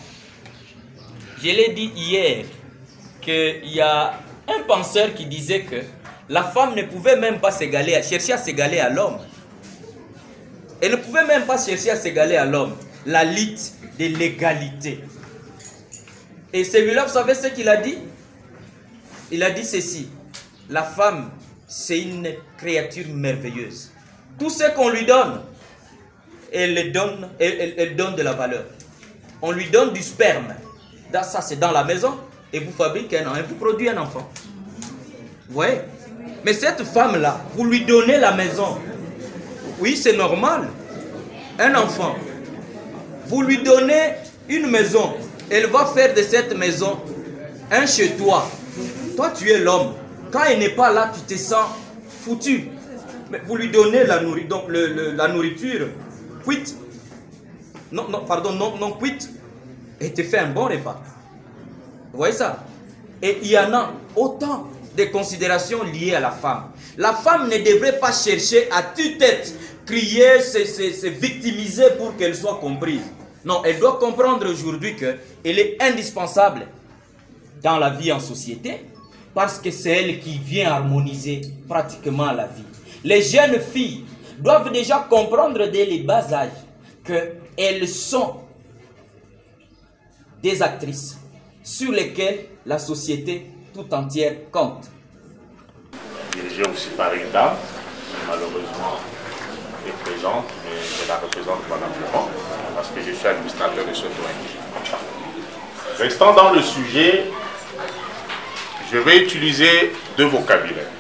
Je l'ai dit hier qu'il y a un penseur qui disait que la femme ne pouvait même pas chercher à s'égaler à l'homme. Elle ne pouvait même pas chercher à s'égaler à l'homme. La lutte de l'égalité. Et celui-là, vous savez ce qu'il a dit? Il a dit ceci: la femme, c'est une créature merveilleuse. Tout ce qu'on lui donne, elle donne de la valeur. On lui donne du sperme. Ça, c'est dans la maison. Et vous fabriquez un enfant, vous produisez un enfant. Vous voyez? Mais cette femme-là, vous lui donnez la maison. Oui, c'est normal. Un enfant. Vous lui donnez une maison. Elle va faire de cette maison un chez toi. Toi, tu es l'homme. Quand elle n'est pas là, tu te sens foutu. Mais vous lui donnez la nourriture, donc la nourriture cuite. Non, cuite. Et te fait un bon repas. Vous voyez ça? Et il y en a autant de considérations liées à la femme. La femme ne devrait pas chercher à tue-tête, crier, se victimiser pour qu'elle soit comprise. Non, elle doit comprendre aujourd'hui qu'elle est indispensable dans la vie en société parce que c'est elle qui vient harmoniser pratiquement la vie. Les jeunes filles doivent déjà comprendre dès les bas âges qu'elles sont des actrices sur lesquelles la société tout entière compte. Dirigée aussi par une dame, malheureusement est présente, mais je la représente valablement parce que je suis administrateur de ce ONG. Restant dans le sujet, je vais utiliser deux vocabulaires.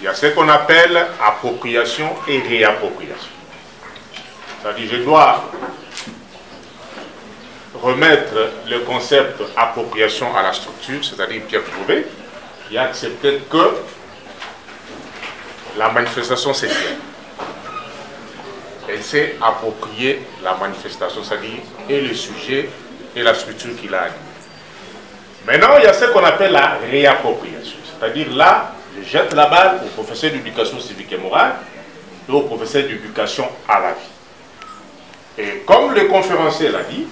Il y a ce qu'on appelle appropriation et réappropriation. C'est-à-dire, je dois remettre le concept appropriation à la structure, c'est-à-dire Pierre Prouvé, qui a accepté que la manifestation s'est faite. Elle s'est appropriée la manifestation, c'est-à-dire et le sujet et la structure qu'il a animée. Maintenant, il y a ce qu'on appelle la réappropriation, c'est-à-dire là, je jette la balle au professeur d'éducation civique et morale et au professeur d'éducation à la vie. Et comme le conférencier l'a dit,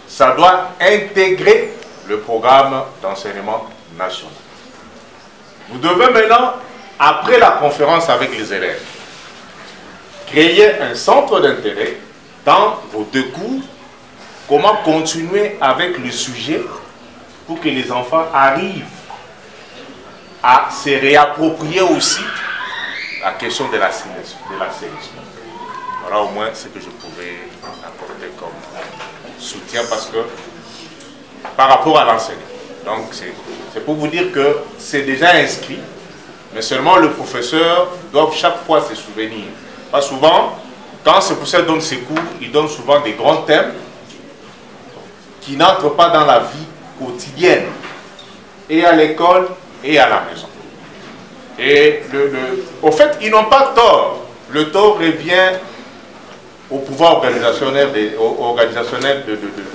ça doit intégrer le programme d'enseignement national. Vous devez maintenant, après la conférence avec les élèves, créer un centre d'intérêt dans vos deux cours, comment continuer avec le sujet pour que les enfants arrivent à se réapproprier aussi la question de l'assainissement. Voilà au moins ce que je pouvais apporter comme soutien parce que par rapport à l'enseignement. Donc c'est pour vous dire que c'est déjà inscrit, mais seulement le professeur doit chaque fois se souvenir. Pas souvent, quand ce professeur donne ses cours, il donne souvent des grands thèmes qui n'entrent pas dans la vie quotidienne, et à l'école et à la maison. Et au fait, ils n'ont pas tort. Le tort revient au pouvoir organisationnel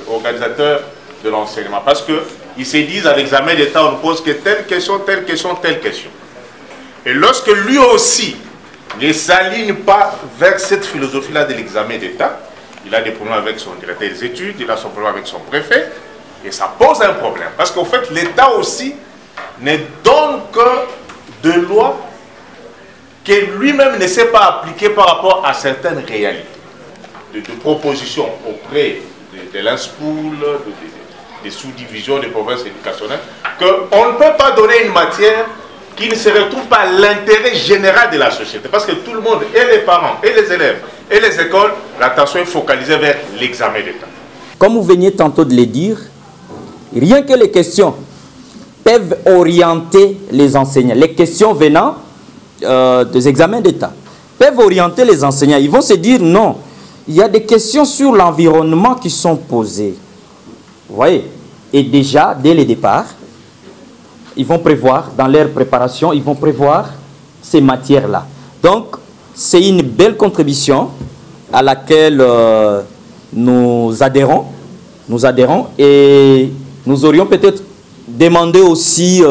organisateurs de l'enseignement. Parce qu'ils se disent à l'examen d'État, on ne pose que telle question, telle question, telle question. Et lorsque lui aussi ne s'aligne pas vers cette philosophie-là de l'examen d'État, il a des problèmes avec son directeur des études, il a son problème avec son préfet, et ça pose un problème. Parce qu'en fait, l'État aussi ne donne que de lois que lui-même ne sait pas appliquer par rapport à certaines réalités. De propositions auprès de l'INSPOUL, des sous-divisions des provinces éducationnelles, qu'on ne peut pas donner une matière qui ne se retrouve pas à l'intérêt général de la société. Parce que tout le monde, et les parents, et les élèves, et les écoles, l'attention est focalisée vers l'examen d'État. Comme vous veniez tantôt de le dire, rien que les questions peuvent orienter les enseignants. Les questions venant des examens d'État peuvent orienter les enseignants. Ils vont se dire non. Il y a des questions sur l'environnement qui sont posées. Vous voyez? Et déjà, dès le départ, ils vont prévoir, dans leur préparation, ils vont prévoir ces matières-là. Donc, c'est une belle contribution à laquelle nous adhérons. Et nous aurions peut-être demandé aussi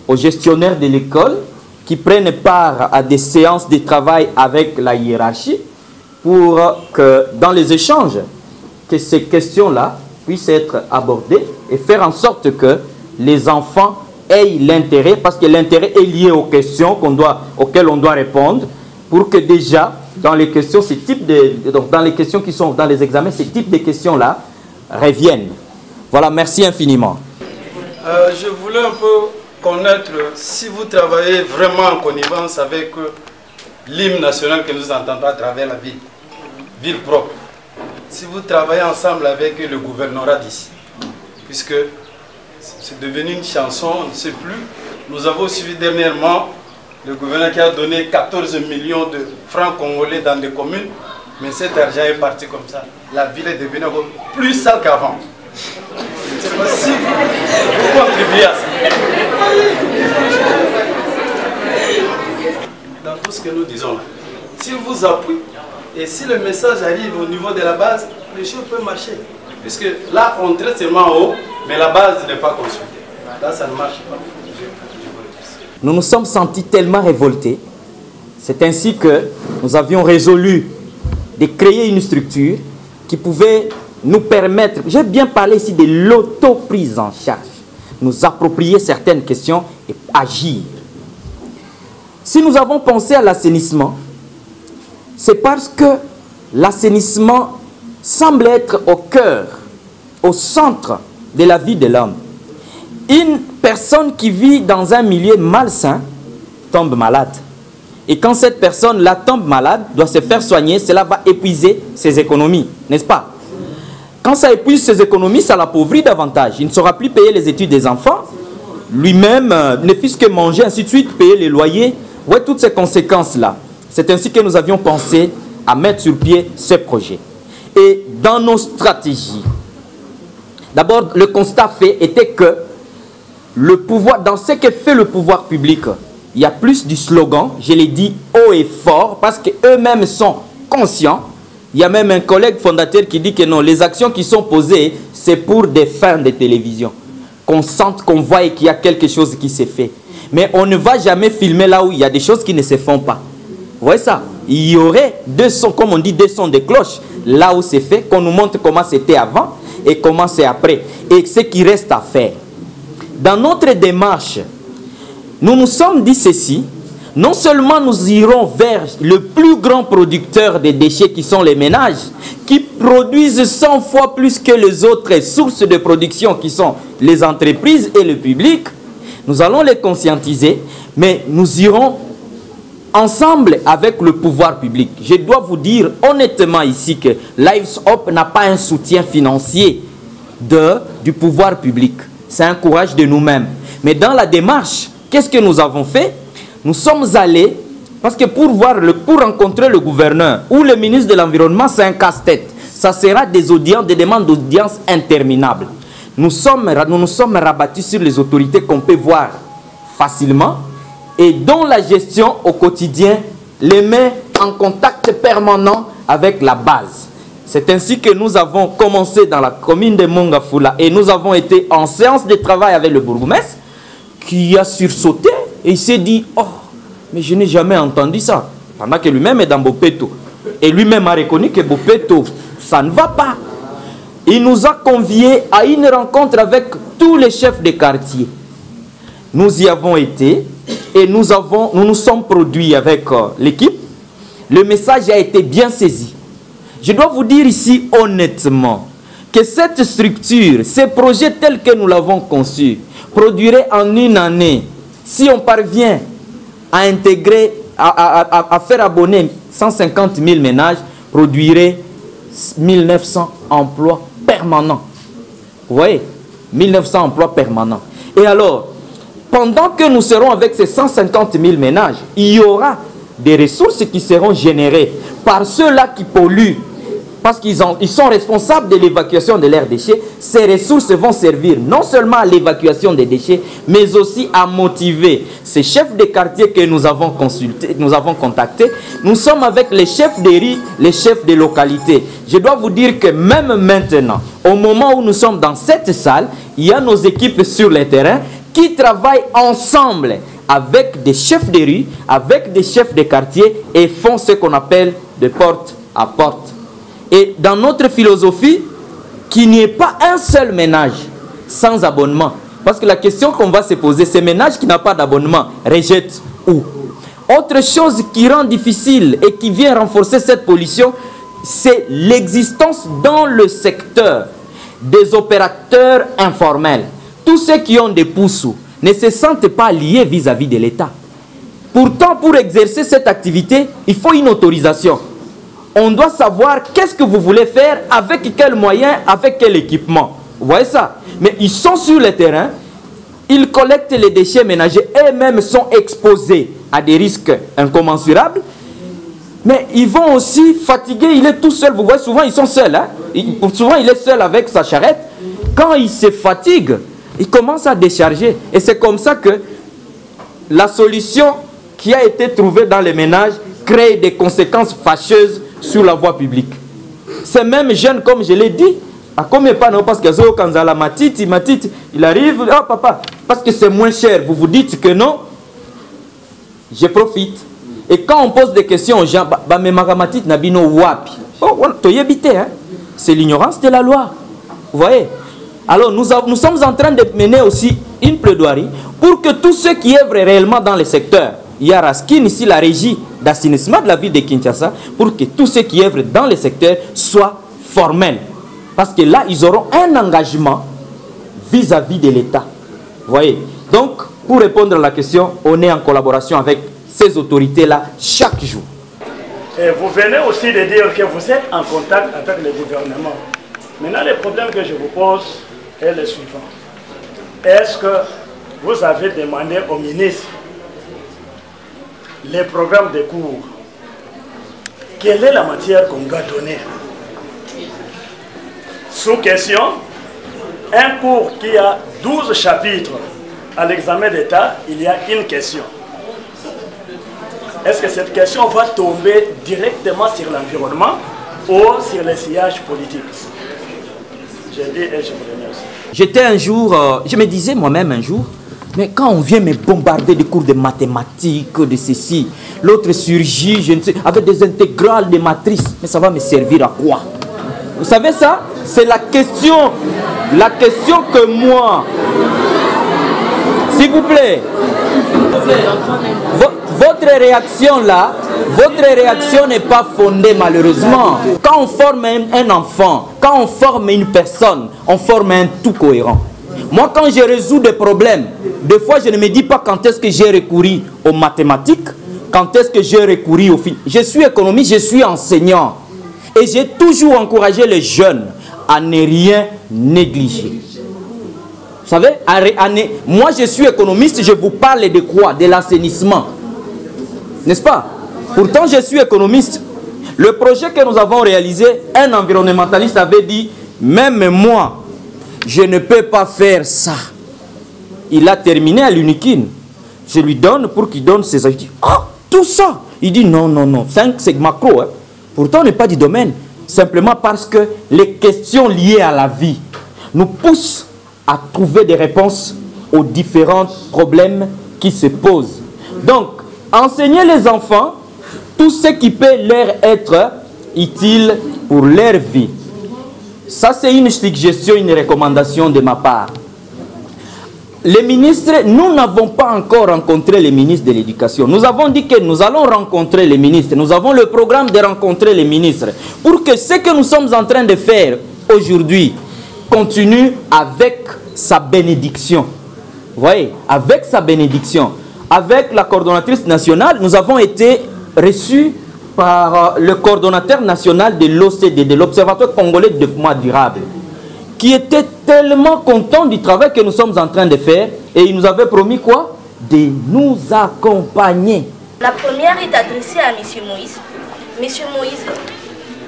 aux gestionnaires de l'école qui prennent part à des séances de travail avec la hiérarchie pour que dans les échanges, que ces questions-là puissent être abordées et faire en sorte que les enfants aient l'intérêt, parce que l'intérêt est lié aux questions auxquelles on doit répondre, pour que déjà, dans les questions, dans les questions qui sont dans les examens, ces types de questions-là reviennent. Voilà, merci infiniment. Je voulais un peu connaître si vous travaillez vraiment en connivence avec l'hymne national que nous entendons à travers la ville propre. Si vous travaillez ensemble avec le gouvernorat d'ici, puisque c'est devenu une chanson, on ne sait plus. Nous avons suivi dernièrement le gouverneur qui a donné 14 millions de francs congolais dans des communes, mais cet argent est parti comme ça. La ville est devenue plus sale qu'avant. Je ne sais pas si vous contribuez à ça. Dans tout ce que nous disons là, s'il vous appuie et si le message arrive au niveau de la base, les choses peuvent marcher. Puisque là, on traite seulement en haut, mais la base n'est pas consultée. Là, ça ne marche pas. Nous nous sommes sentis tellement révoltés. C'est ainsi que nous avions résolu de créer une structure qui pouvait nous permettre, j'ai bien parlé ici de l'auto-prise en charge, nous approprier certaines questions et agir. Si nous avons pensé à l'assainissement, c'est parce que l'assainissement semble être au cœur, au centre de la vie de l'homme. Une personne qui vit dans un milieu malsain tombe malade. Et quand cette personne-là tombe malade, doit se faire soigner, cela va épuiser ses économies, n'est-ce pas? Quand ça épuise ses économies, ça l'appauvrit davantage. Il ne saura plus payer les études des enfants, lui-même ne fût-ce que manger, ainsi de suite, payer les loyers. Ouais, toutes ces conséquences-là. C'est ainsi que nous avions pensé à mettre sur pied ce projet. Et dans nos stratégies, d'abord, le constat fait était que le pouvoir, dans ce que fait le pouvoir public, il y a plus du slogan, je l'ai dit haut et fort, parce qu'eux-mêmes sont conscients. Il y a même un collègue fondateur qui dit que non, les actions qui sont posées, c'est pour des fins de télévision. Qu'on sente, qu'on voit qu'il y a quelque chose qui s'est fait. Mais on ne va jamais filmer là où il y a des choses qui ne se font pas. Vous voyez ça? Il y aurait deux sons, comme on dit, deux sons de cloche, là où c'est fait, qu'on nous montre comment c'était avant et comment c'est après. Et ce qui reste à faire. Dans notre démarche, nous nous sommes dit ceci, non seulement nous irons vers le plus grand producteur de déchets qui sont les ménages, qui produisent 100 fois plus que les autres sources de production qui sont les entreprises et le public, nous allons les conscientiser, mais nous irons ensemble avec le pouvoir public. Je dois vous dire honnêtement ici que Lives Up n'a pas un soutien financier du pouvoir public. C'est un courage de nous-mêmes. Mais dans la démarche, qu'est-ce que nous avons fait? Nous sommes allés, parce que pour rencontrer le gouverneur ou le ministre de l'Environnement, c'est un casse-tête. Ça sera des audiences, des demandes d'audience interminables. Nous nous sommes rabattus sur les autorités qu'on peut voir facilement et dont la gestion au quotidien les met en contact permanent avec la base. C'est ainsi que nous avons commencé dans la commune de Mongafula et nous avons été en séance de travail avec le bourgmestre qui a sursauté et il s'est dit « Oh, mais je n'ai jamais entendu ça ». Pendant que lui-même est dans Bopeto. Et lui-même a reconnu que Bopeto, ça ne va pas. Il nous a conviés à une rencontre avec tous les chefs de quartier. Nous y avons été et nous nous sommes produits avec l'équipe. Le message a été bien saisi. Je dois vous dire ici honnêtement que cette structure, ces projets tels que nous l'avons conçu, produirait en une année, si on parvient à intégrer, à faire abonner 150 000 ménages, produirait 1900 emplois permanents. Vous voyez, 1900 emplois permanents. Et alors, pendant que nous serons avec ces 150 000 ménages, il y aura des ressources qui seront générées par ceux-là qui polluent. Parce qu'ils sont responsables de l'évacuation de leurs déchets. Ces ressources vont servir non seulement à l'évacuation des déchets, mais aussi à motiver ces chefs de quartier que nous avons consultés, nous avons contactés. Nous sommes avec les chefs de riz, les chefs de localité. Je dois vous dire que même maintenant, au moment où nous sommes dans cette salle, il y a nos équipes sur le terrain qui travaillent ensemble avec des chefs de rue, avec des chefs de quartier et font ce qu'on appelle de porte à porte. Et dans notre philosophie, qu'il n'y ait pas un seul ménage sans abonnement. Parce que la question qu'on va se poser, ces ménages qui n'ont pas d'abonnement, rejettent où? Autre chose qui rend difficile et qui vient renforcer cette pollution, c'est l'existence dans le secteur des opérateurs informels. Tous ceux qui ont des poussous ne se sentent pas liés vis-à-vis de l'État. Pourtant, pour exercer cette activité, il faut une autorisation. On doit savoir qu'est-ce que vous voulez faire, avec quels moyens, avec quel équipement. Vous voyez ça? Mais ils sont sur le terrain, ils collectent les déchets ménagers, eux-mêmes sont exposés à des risques incommensurables. Mais ils vont aussi fatiguer, il est tout seul. Vous voyez, souvent ils sont seuls. Hein? Souvent il est seul avec sa charrette. Quand il se fatigue, il commence à décharger. Et c'est comme ça que la solution qui a été trouvée dans les ménages crée des conséquences fâcheuses sur la voie publique. Ces mêmes jeunes, comme je l'ai dit, à combien pas non, parce que quand la matite, il arrive, oh papa, parce que c'est moins cher. Vous vous dites que non, je profite. Et quand on pose des questions aux gens, mais magamatite nabino wapi. Oh, c'est l'ignorance de la loi. Vous voyez? Alors nous sommes en train de mener aussi une plaidoirie pour que tous ceux qui œuvrent réellement dans le secteur, il y a Raskin ici, la régie d'assainissement de la ville de Kinshasa, pour que tous ceux qui œuvrent dans le secteur soient formels. Parce que là, ils auront un engagement vis-à-vis de l'État. Vous voyez? Donc, pour répondre à la question, on est en collaboration avec ces autorités-là chaque jour. Et vous venez aussi de dire que vous êtes en contact avec le gouvernement. Maintenant, le problème que je vous pose est le suivant. Est-ce que vous avez demandé au ministre les programmes de cours? Quelle est la matière qu'on doit donner? Sous question, un cours qui a 12 chapitres à l'examen d'État, il y a une question. Est-ce que cette question va tomber directement sur l'environnement ou sur les sillages politiques? Je dis et je vous remercie. J'étais un jour, je me disais moi-même un jour, mais quand on vient me bombarder des cours de mathématiques, de ceci, l'autre surgit, je ne sais, avec des intégrales de matrices, mais ça va me servir à quoi? Vous savez ça? C'est la question que moi, s'il vous plaît, votre réaction là, votre réaction n'est pas fondée malheureusement. Quand on forme un enfant, quand on forme une personne, on forme un tout cohérent. Moi, quand je résous des problèmes, des fois je ne me dis pas quand est-ce que j'ai recouru aux mathématiques, quand est-ce que j'ai recouru au film. Je suis économiste, je suis enseignant. Et j'ai toujours encouragé les jeunes à ne rien négliger. Vous savez, moi je suis économiste, je vous parle de quoi? De l'assainissement. N'est-ce pas? Pourtant je suis économiste. Le projet que nous avons réalisé, un environnementaliste avait dit, même moi, je ne peux pas faire ça. Il a terminé à l'Unikin. Je lui donne pour qu'il donne ses avis. Ah, tout ça. Il dit non, non, non. 5, c'est macro. Hein. Pourtant, on n'est pas du domaine. Simplement parce que les questions liées à la vie nous poussent à trouver des réponses aux différents problèmes qui se posent. Donc, enseigner les enfants tout ce qui peut leur être utile pour leur vie. Ça, c'est une suggestion, une recommandation de ma part. Les ministres, nous n'avons pas encore rencontré les ministres de l'Éducation. Nous avons dit que nous allons rencontrer les ministres. Nous avons le programme de rencontrer les ministres. Pour que ce que nous sommes en train de faire aujourd'hui continue avec sa bénédiction. Vous voyez, avec sa bénédiction. Avec la coordonnatrice nationale, nous avons été reçus par le coordonnateur national de l'OCDE, de l'Observatoire congolais de développement durable, qui était tellement content du travail que nous sommes en train de faire et il nous avait promis quoi? De nous accompagner. La première est adressée à M. Moïse. Monsieur Moïse,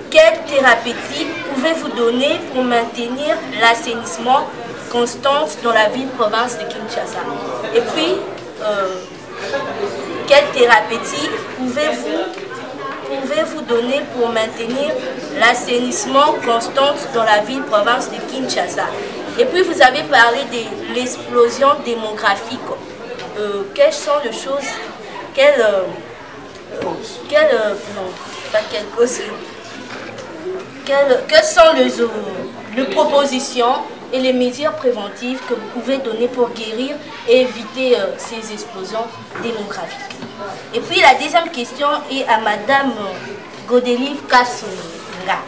quelle thérapeutique pouvez-vous donner pour maintenir l'assainissement constant dans la ville-province de Kinshasa? Et puis, quelle thérapeutique pouvez-vous donner pour maintenir l'assainissement constant dans la ville-province de Kinshasa? Et puis vous avez parlé de l'explosion démographique. Quelles sont les choses, quelles sont les propositions et les mesures préventives que vous pouvez donner pour guérir et éviter ces explosions démographiques? Et puis la deuxième question est à Madame Godelive Kassunga.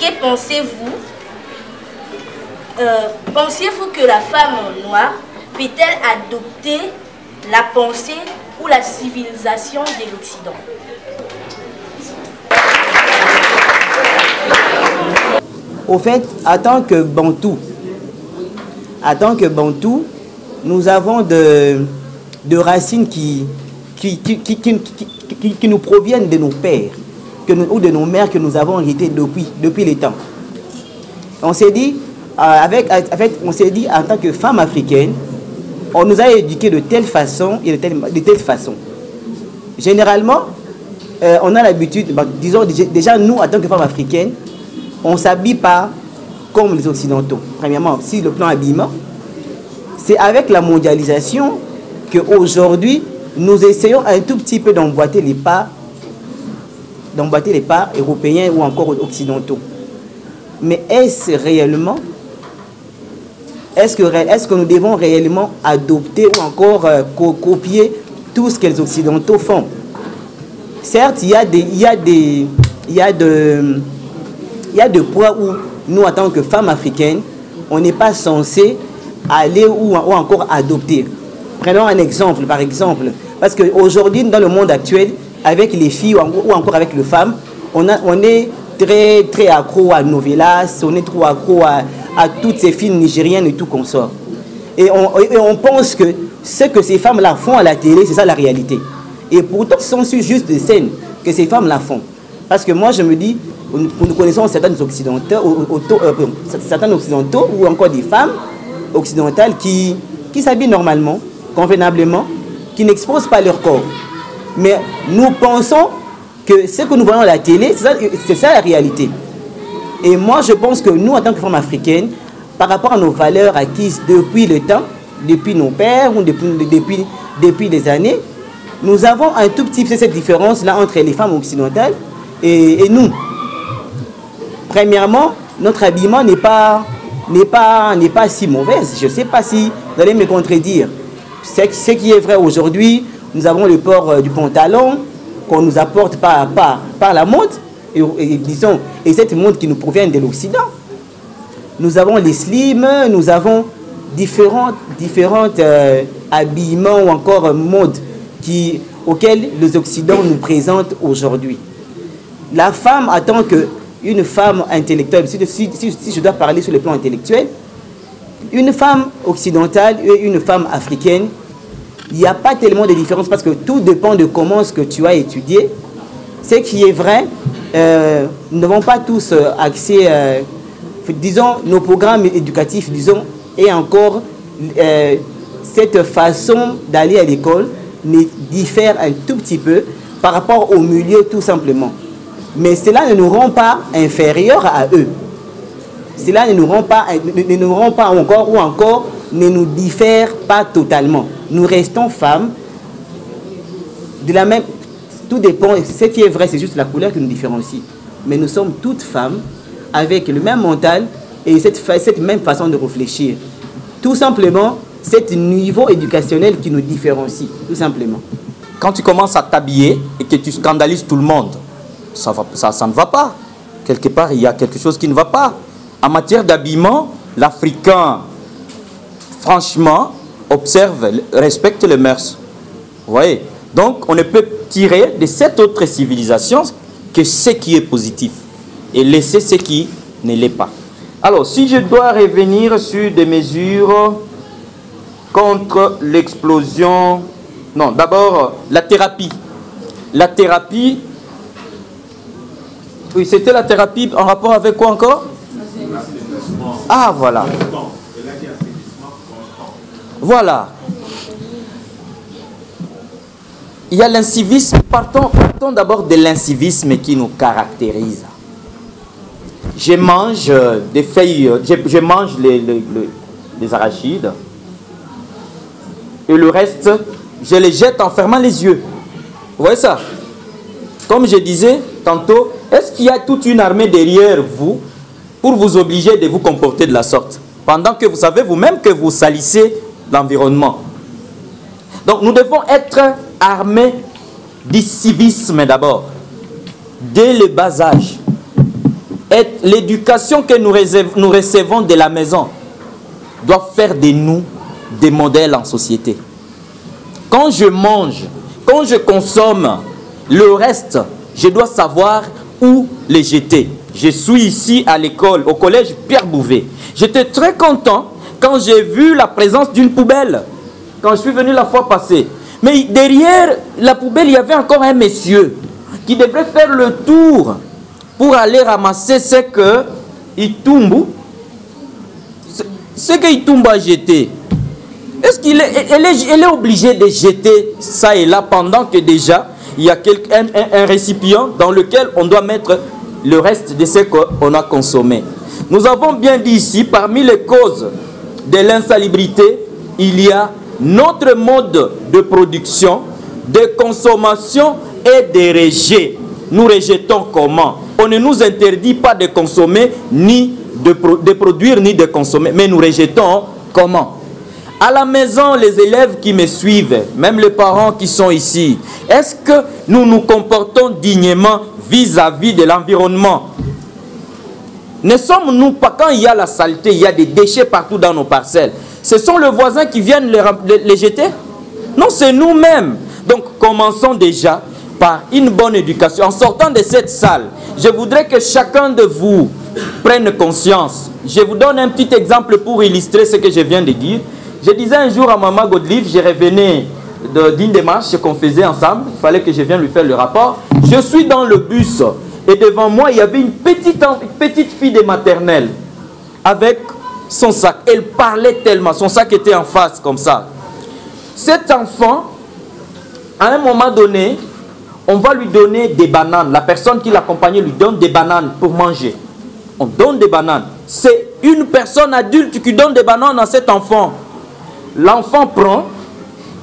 que pensez-vous? Pensez-vous que la femme noire peut-elle adopter la pensée ou la civilisation de l'Occident? Au fait, en tant que Bantou, nous avons de racines qui nous proviennent de nos pères ou de nos mères que nous avons héritées depuis les temps. On s'est dit, on s'est dit en tant que femme africaine, on nous a éduqués de telle façon et de telle façon. Généralement, on a l'habitude, disons déjà nous en tant que femmes africaines, on ne s'habille pas comme les Occidentaux. Premièrement, si le plan habillement, c'est avec la mondialisation qu'aujourd'hui, nous essayons un tout petit peu d'emboîter les pas européens ou encore occidentaux. Mais est-ce que nous devons réellement adopter ou encore copier tout ce que les Occidentaux font? Certes, il y a des points où nous, en tant que femmes africaines, on n'est pas censé aller ou encore adopter. Prenons un exemple, par exemple. Parce qu'aujourd'hui, dans le monde actuel, avec les filles ou encore avec les femmes, on est très, très accro à novelas, on est trop accro à toutes ces films nigériennes et tout consort. Et on pense que ce que ces femmes-là font à la télé, c'est ça la réalité. Et pourtant, ce sont juste des scènes que ces femmes-là font. Parce que moi, je me dis, nous connaissons certains occidentaux ou encore des femmes occidentales qui s'habillent normalement, convenablement, qui n'exposent pas leur corps. Mais nous pensons que ce que nous voyons à la télé, c'est ça la réalité. Et moi, je pense que nous, en tant que femmes africaines, par rapport à nos valeurs acquises depuis le temps, depuis nos pères ou depuis des années, nous avons un tout petit peu cette différence-là entre les femmes occidentales et nous. Premièrement, notre habillement n'est pas si mauvaise. Je ne sais pas si vous allez me contredire. Ce qui est vrai aujourd'hui, nous avons le port du pantalon qu'on nous apporte par la mode, et cette mode qui nous provient de l'Occident. Nous avons les slims, nous avons différents habillements ou encore modes auxquels les Occidents nous présentent aujourd'hui. La femme, en tant qu'une femme intellectuelle, si je dois parler sur le plan intellectuel, une femme occidentale et une femme africaine, il n'y a pas tellement de différence parce que tout dépend de comment ce que tu as étudié. Ce qui est vrai, nous n'avons pas tous accès, disons, nos programmes éducatifs, disons, et encore cette façon d'aller à l'école diffère un tout petit peu par rapport au milieu tout simplement. Mais cela ne nous rend pas inférieurs à eux. Cela ne nous rend pas encore ou encore ne nous diffère pas totalement. Nous restons femmes de la même. Tout dépend. Ce qui est vrai, c'est juste la couleur qui nous différencie. Mais nous sommes toutes femmes avec le même mental et cette même façon de réfléchir. Tout simplement, c'est un niveau éducationnel qui nous différencie. Tout simplement. Quand tu commences à t'habiller et que tu scandalises tout le monde, ça ne va pas. Quelque part, il y a quelque chose qui ne va pas. En matière d'habillement, l'Africain, franchement, observe, respecte les mœurs. Vous voyez? Donc, on ne peut tirer de cette autre civilisation que ce qui est positif et laisser ce qui ne l'est pas. Alors, si je dois revenir sur des mesures contre l'explosion... Non, d'abord, la thérapie. La thérapie... Oui, c'était la thérapie en rapport avec quoi encore? Ah, voilà. Voilà. Il y a l'incivisme. Partons d'abord de l'incivisme qui nous caractérise. Je mange des feuilles, je mange les arachides. Et le reste, je les jette en fermant les yeux. Vous voyez ça? Comme je disais tantôt, est-ce qu'il y a toute une armée derrière vous pour vous obliger de vous comporter de la sorte? Pendant que vous savez vous-même que vous salissez l'environnement. Donc nous devons être armés du civisme d'abord, dès le bas âge. l'éducation que nous recevons de la maison doit faire de nous des modèles en société. Quand je mange, quand je consomme, le reste, je dois savoir où les jeter. Je suis ici à l'école, au collège Pierre Bouvet. J'étais très content quand j'ai vu la présence d'une poubelle. Quand je suis venu la fois passée. Mais derrière la poubelle, il y avait encore un monsieur qui devrait faire le tour pour aller ramasser ce que Itumbu a jeté. Est-ce qu'il est obligé de jeter ça et là pendant que déjà il y a un récipient dans lequel on doit mettre le reste de ce qu'on a consommé. Nous avons bien dit ici, parmi les causes de l'insalubrité, il y a notre mode de production, de consommation et de rejet. Nous rejetons comment? On ne nous interdit pas de consommer, ni de produire, ni de consommer, mais nous rejetons comment? À la maison, les élèves qui me suivent, même les parents qui sont ici, est-ce que nous nous comportons dignement vis-à-vis de l'environnement? Ne sommes-nous pas, quand il y a la saleté, il y a des déchets partout dans nos parcelles, ce sont les voisins qui viennent les jeter? Non, c'est nous-mêmes. Donc, commençons déjà par une bonne éducation. En sortant de cette salle, je voudrais que chacun de vous prenne conscience. Je vous donne un petit exemple pour illustrer ce que je viens de dire. Je disais un jour à Maman Godelive, je revenais d'une démarche qu'on faisait ensemble, il fallait que je vienne lui faire le rapport. Je suis dans le bus et devant moi, il y avait une petite fille de maternelle avec son sac. Elle parlait tellement, son sac était en face comme ça. Cet enfant, à un moment donné, on va lui donner des bananes. La personne qui l'accompagnait lui donne des bananes pour manger. On donne des bananes. C'est une personne adulte qui donne des bananes à cet enfant. L'enfant prend,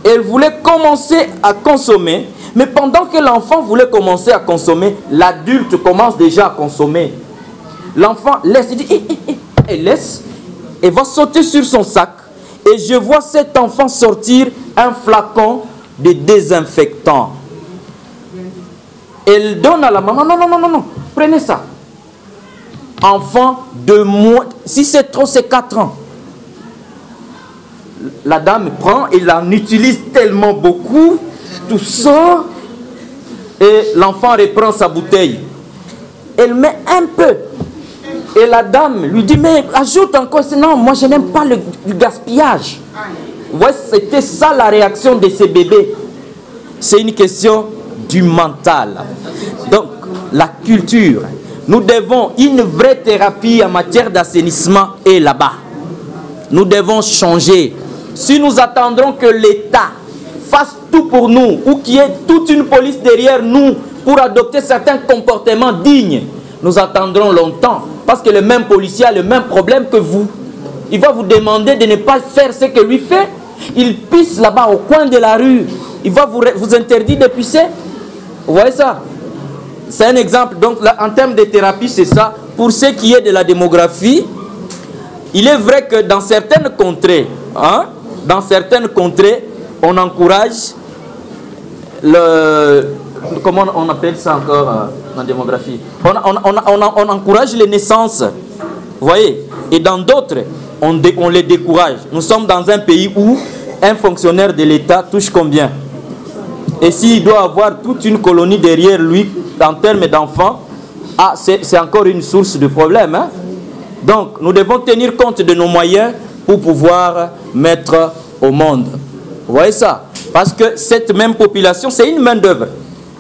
elle voulait commencer à consommer, mais pendant que l'enfant voulait commencer à consommer, l'adulte commence déjà à consommer. L'enfant laisse, il dit, elle laisse, elle va sauter sur son sac, et je vois cet enfant sortir un flacon de désinfectant. Elle donne à la maman, non, prenez ça. Enfant de moins, si c'est trop, c'est 4 ans. La dame prend et l'en utilise tellement beaucoup, tout ça, et l'enfant reprend sa bouteille. Elle met un peu. Et la dame lui dit, mais ajoute encore, non, moi je n'aime pas le gaspillage. Ouais, c'était ça la réaction de ces bébés. C'est une question du mental. Donc, la culture. Nous devons une vraie thérapie en matière d'assainissement et là-bas. Nous devons changer. Si nous attendrons que l'État fasse tout pour nous, ou qu'il y ait toute une police derrière nous pour adopter certains comportements dignes, nous attendrons longtemps. Parce que le même policier a le même problème que vous. Il va vous demander de ne pas faire ce que lui fait. Il pisse là-bas au coin de la rue. Il va vous interdire de pisser. Vous voyez ça? C'est un exemple. Donc, là, en termes de thérapie, c'est ça. Pour ce qui est de la démographie, il est vrai que dans certaines contrées, on encourage le... Comment on appelle ça encore en démographie? On encourage les naissances. Vous voyez? Et dans d'autres, on les décourage. Nous sommes dans un pays où un fonctionnaire de l'État touche combien? Et s'il doit avoir toute une colonie derrière lui en termes d'enfants, c'est encore une source de problème. Hein? Donc, nous devons tenir compte de nos moyens pour pouvoir mettre au monde. Vous voyez ça? Parce que cette même population, c'est une main-d'œuvre.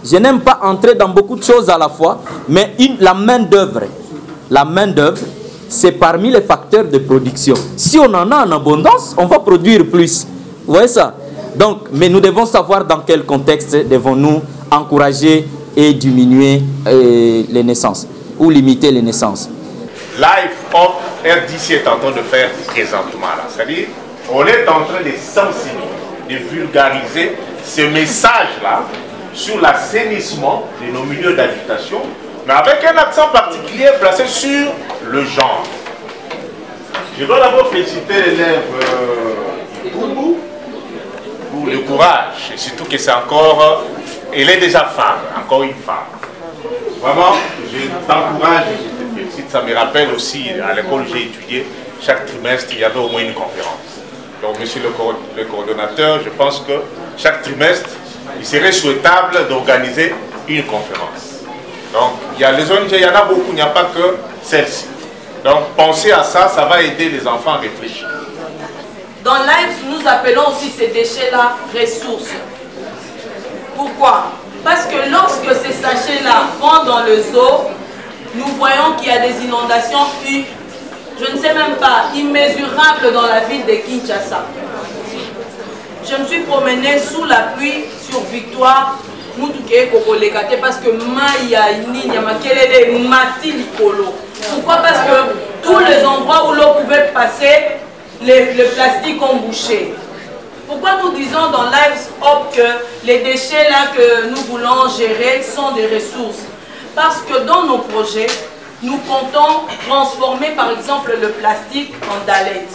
Je n'aime pas entrer dans beaucoup de choses à la fois, mais la main-d'œuvre, c'est parmi les facteurs de production. Si on en a en abondance, on va produire plus. Vous voyez ça? Donc, mais nous devons savoir dans quel contexte devons-nous encourager et diminuer les naissances, ou limiter les naissances. Life Hop RDC est en train de faire présentement là. C'est-à-dire, on est en train de sensibiliser, de vulgariser ce message-là sur l'assainissement de nos milieux d'habitation, mais avec un accent particulier placé sur le genre. Je dois d'abord féliciter l'élève Boubou pour le courage, et surtout que c'est encore, elle est déjà femme, encore une femme. Vraiment, je t'encourage et je te félicite. ça me rappelle aussi, à l'école où j'ai étudié, chaque trimestre, il y avait au moins une conférence. Donc, monsieur le coordonnateur, je pense que chaque trimestre, il serait souhaitable d'organiser une conférence. Donc, il y a les ONG, il y en a beaucoup, il n'y a pas que celle-ci. Donc, pensez à ça, ça va aider les enfants à réfléchir. Dans Lives, nous appelons aussi ces déchets-là ressources. Pourquoi? Parce que lorsque ces sachets-là vont dans le zoo, nous voyons qu'il y a des inondations, je ne sais même pas, immesurables dans la ville de Kinshasa. Je me suis promenée sous la pluie sur Victoire, parce que Maya, Makelele, Mati Likolo. Pourquoi? Parce que tous les endroits où l'eau pouvait passer, le plastique ont bouché. Pourquoi nous disons dans Lives Up que les déchets là que nous voulons gérer sont des ressources? Parce que dans nos projets, nous comptons transformer par exemple le plastique en dalet.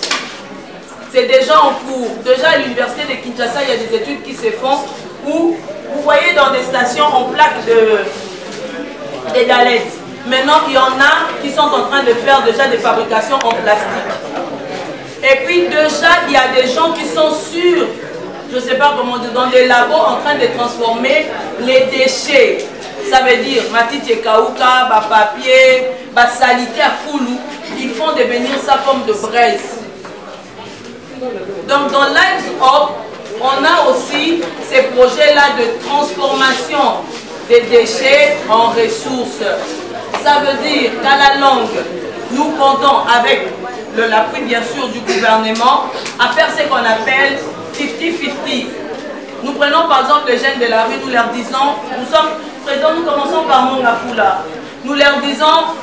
C'est déjà en cours. Déjà à l'université de Kinshasa, il y a des études qui se font où vous voyez dans des stations en plaque des dalets. Maintenant, il y en a qui sont en train de faire déjà des fabrications en plastique. Et puis déjà, il y a des gens qui sont sûrs, je ne sais pas comment dire, dans des labos en train de transformer les déchets. Ça veut dire, matiti kauka, ba papier, ba salité à foulou, ils font devenir ça comme de braise. Donc dans Lives Up, on a aussi ces projets-là de transformation des déchets en ressources. Ça veut dire qu'à la longue, nous comptons avec l'appui bien sûr du gouvernement à faire ce qu'on appelle 50-50. Nous prenons par exemple les jeunes de la rue, nous leur disons, nous commençons par Mongafula, nous leur disons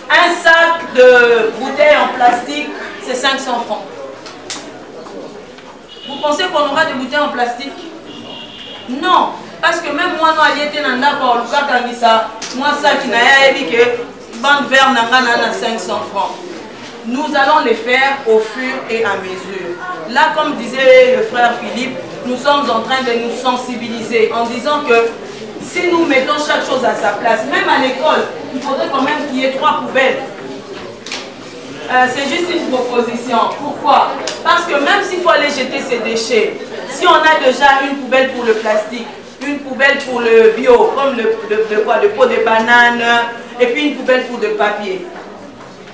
un sac de bouteilles en plastique, c'est 500 francs. Vous pensez qu'on aura des bouteilles en plastique? Non, parce que même moi, moi ça qui n'a dit que bande vert n'a 500 francs. Nous allons les faire au fur et à mesure. Là, comme disait le frère Philippe, nous sommes en train de nous sensibiliser en disant que si nous mettons chaque chose à sa place, même à l'école, il faudrait quand même qu'il y ait 3 poubelles. C'est juste une proposition. Pourquoi? Parce que même s'il faut aller jeter ces déchets, si on a déjà une poubelle pour le plastique, une poubelle pour le bio, comme le pot de banane, et puis une poubelle pour le papier,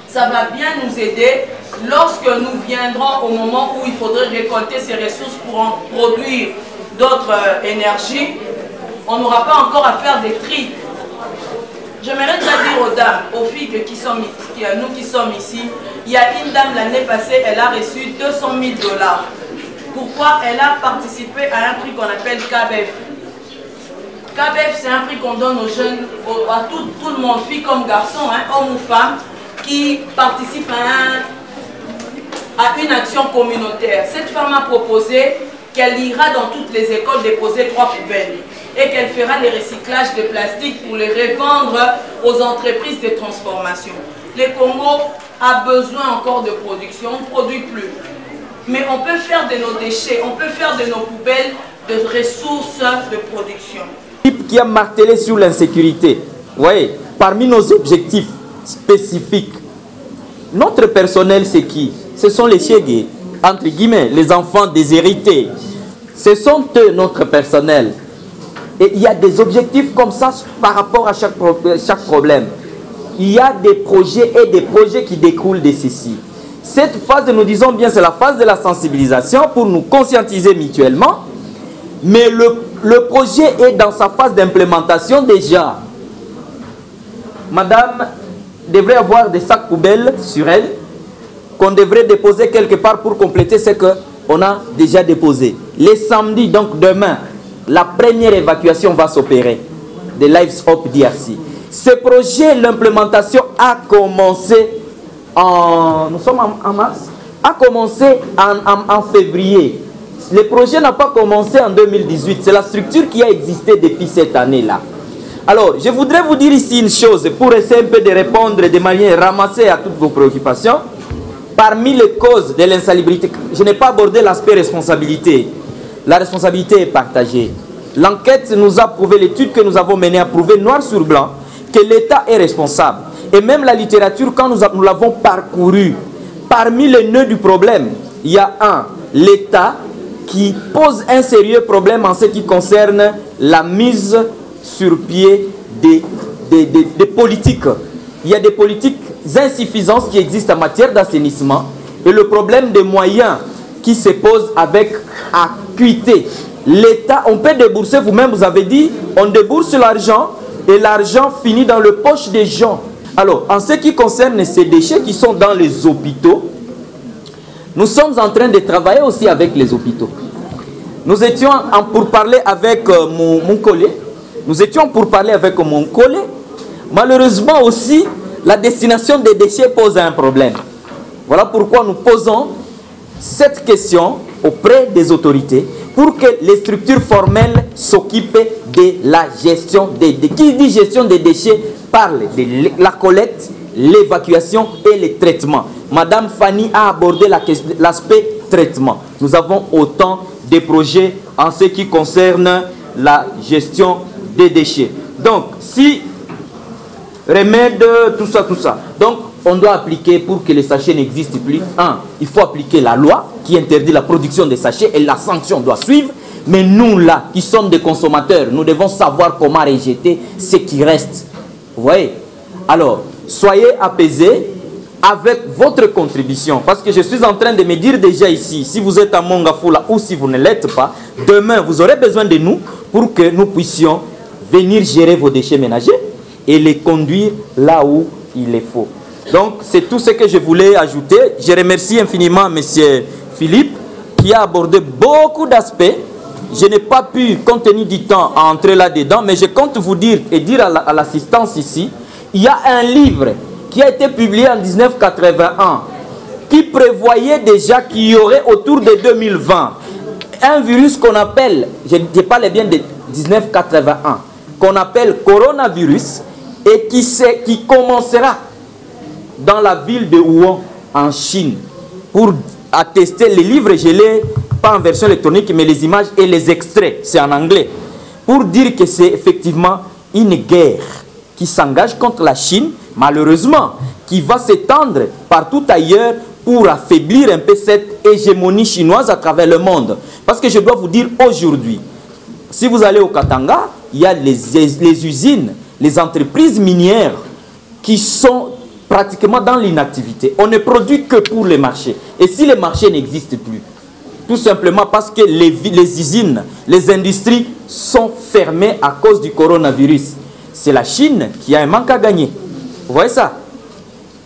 ça va bien nous aider lorsque nous viendrons au moment où il faudrait récolter ces ressources pour en produire d'autres énergies. On n'aura pas encore à faire des tris. J'aimerais déjà dire aux dames, aux filles nous qui sommes ici, il y a une dame l'année passée, elle a reçu 200 000 $. Pourquoi? Elle a participé à un prix qu'on appelle KBF. KBF, c'est un prix qu'on donne aux jeunes, à tout le monde, filles comme garçons, hein, hommes ou femmes, qui participent à une action communautaire. Cette femme a proposé qu'elle ira dans toutes les écoles déposer 3 poubelles et qu'elle fera les recyclages de plastique pour les revendre aux entreprises de transformation. Le Congo a besoin encore de production, on ne produit plus. Mais on peut faire de nos déchets, on peut faire de nos poubelles de ressources de production. Qui a martelé sur l'insécurité. Vous voyez, parmi nos objectifs spécifiques, notre personnel c'est qui? Ce sont les chégués, entre guillemets, les enfants déshérités. Ce sont eux notre personnel. Et il y a des objectifs comme ça par rapport à chaque problème. Il y a des projets et des projets qui découlent de ceci. Cette phase, nous disons bien, c'est la phase de la sensibilisation pour nous conscientiser mutuellement. Mais le projet est dans sa phase d'implémentation déjà. Madame devrait avoir des sacs poubelles sur elle qu'on devrait déposer quelque part pour compléter ce qu'on a déjà déposé. Les samedis, donc demain, la première évacuation va s'opérer de Lives Up DRC. Ce projet, l'implémentation a commencé nous sommes en mars, a commencé en février. Le projet n'a pas commencé en 2018. C'est la structure qui a existé depuis cette année-là. Alors, je voudrais vous dire ici une chose pour essayer un peu de répondre de manière ramassée à toutes vos préoccupations. Parmi les causes de l'insalubrité, je n'ai pas abordé l'aspect responsabilité. La responsabilité est partagée. L'enquête nous a prouvé, l'étude que nous avons menée a prouvé noir sur blanc que l'État est responsable. Et même la littérature, quand nous l'avons parcouru, parmi les nœuds du problème, il y a l'État qui pose un sérieux problème en ce qui concerne la mise sur pied des politiques. Il y a des politiques insuffisantes qui existent en matière d'assainissement et le problème des moyens qui se pose avec acuité. L'État, on peut débourser, vous-même vous avez dit, on débourse l'argent et l'argent finit dans le poche des gens. Alors, en ce qui concerne ces déchets qui sont dans les hôpitaux, nous sommes en train de travailler aussi avec les hôpitaux. Nous étions pour parler avec mon collègue. Nous étions pour parler avec mon collègue. Malheureusement aussi, la destination des déchets pose un problème. Voilà pourquoi nous posons cette question auprès des autorités pour que les structures formelles s'occupent de la gestion des déchets. Qui dit gestion des déchets parle de la collecte, l'évacuation et le traitement. Madame Fanny a abordé l'aspect traitement. Nous avons autant de projets en ce qui concerne la gestion des déchets. Donc, si remède, tout ça. Donc, on doit appliquer pour que les sachets n'existent plus. Il faut appliquer la loi qui interdit la production des sachets et la sanction doit suivre. Mais nous, là, qui sommes des consommateurs, nous devons savoir comment rejeter ce qui reste. Vous voyez? Alors, soyez apaisés avec votre contribution. Parce que je suis en train de me dire déjà ici, si vous êtes à Mongafula ou si vous ne l'êtes pas, demain, vous aurez besoin de nous pour que nous puissions venir gérer vos déchets ménagers et les conduire là où il est faut. Donc, c'est tout ce que je voulais ajouter. Je remercie infiniment M. Philippe qui a abordé beaucoup d'aspects. Je n'ai pas pu, compte tenu du temps, entrer là-dedans, mais je compte vous dire et dire à l'assistance ici, il y a un livre qui a été publié en 1981 qui prévoyait déjà qu'il y aurait autour de 2020 un virus qu'on appelle, je parle bien de 1981, qu'on appelle coronavirus et qui commencera dans la ville de Wuhan en Chine pour attester les livres, je l'ai pas en version électronique, mais les images et les extraits, c'est en anglais, pour dire que c'est effectivement une guerre qui s'engage contre la Chine, malheureusement, qui va s'étendre partout ailleurs pour affaiblir un peu cette hégémonie chinoise à travers le monde. Parce que je dois vous dire aujourd'hui, si vous allez au Katanga, il y a les usines, les entreprises minières qui sont pratiquement dans l'inactivité. On ne produit que pour les marchés. Et si les marchés n'existent plus, tout simplement parce que les usines, les industries sont fermées à cause du coronavirus. C'est la Chine qui a un manque à gagner. Vous voyez ça?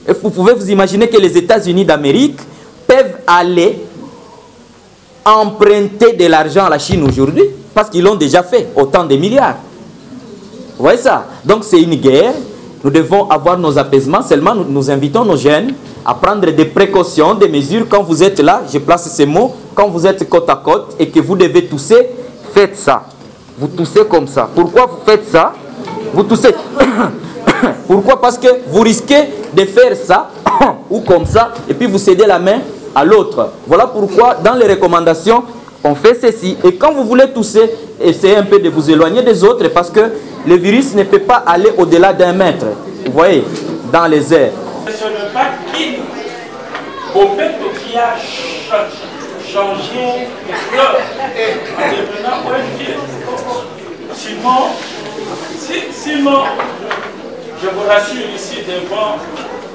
Et vous pouvez vous imaginer que les États-Unis d'Amérique peuvent aller emprunter de l'argent à la Chine aujourd'hui parce qu'ils l'ont déjà fait, autant de milliards. Vous voyez ça? Donc c'est une guerre. Nous devons avoir nos apaisements. Seulement, nous invitons nos jeunes à prendre des précautions, des mesures. Quand vous êtes là, je place ces mots, quand vous êtes côte à côte et que vous devez tousser, faites ça. Vous toussez comme ça. Pourquoi vous faites ça? Vous toussez. Pourquoi? Parce que vous risquez de faire ça ou comme ça et puis vous cédez la main à l'autre. Voilà pourquoi dans les recommandations, on fait ceci. Et quand vous voulez tousser, essayez un peu de vous éloigner des autres parce que le virus ne peut pas aller au-delà d'1 mètre. Vous voyez, dans les airs. Ce n'est pas qui, au fait qui a changé de fleur en devenant ONG. Sinon, je vous rassure ici devant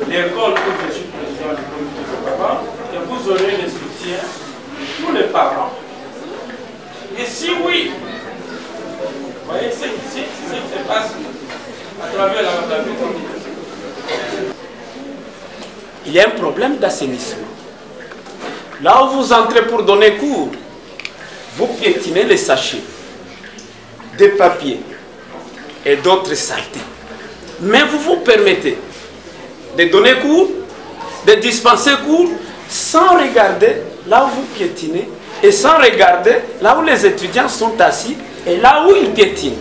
l'école où je suis président du comité de parents, que vous aurez le soutien de tous les parents. Et si oui, vous voyez ce qui se passe à travers la vie communautaire. Il y a un problème d'assainissement. Là où vous entrez pour donner cours, vous piétinez les sachets, des papiers et d'autres saletés. Mais vous vous permettez de donner cours, de dispenser cours, sans regarder là où vous piétinez et sans regarder là où les étudiants sont assis et là où ils piétinent.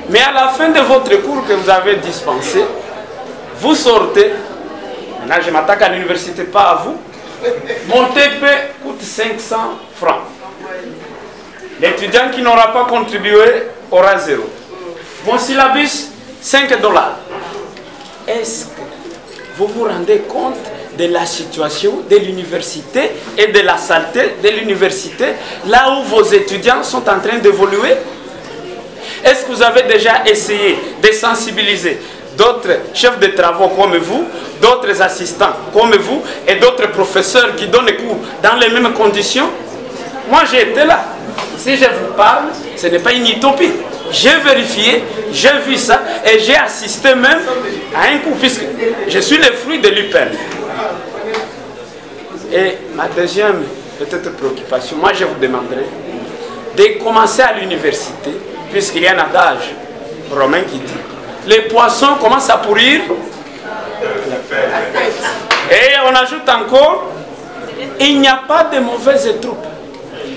Mais à la fin de votre cours que vous avez dispensé, vous sortez. Maintenant, je m'attaque à l'université, pas à vous. Mon TP coûte 500 francs. L'étudiant qui n'aura pas contribué aura 0. Mon syllabus, 5 $. est-ce que vous vous rendez compte de la situation de l'université et de la saleté de l'université, là où vos étudiants sont en train d'évoluer? Est-ce que vous avez déjà essayé de sensibiliser d'autres chefs de travaux comme vous, d'autres assistants comme vous et d'autres professeurs qui donnent cours dans les mêmes conditions? Moi, j'ai été là. Si je vous parle, ce n'est pas une utopie. J'ai vérifié, j'ai vu ça et j'ai assisté même à un cours puisque je suis le fruit de l'UPEN. Et ma deuxième peut-être préoccupation, moi je vous demanderai de commencer à l'université, puisqu'il y a un adage romain qui dit les poissons commencent à pourrir. Et on ajoute encore, il n'y a pas de mauvaises troupes,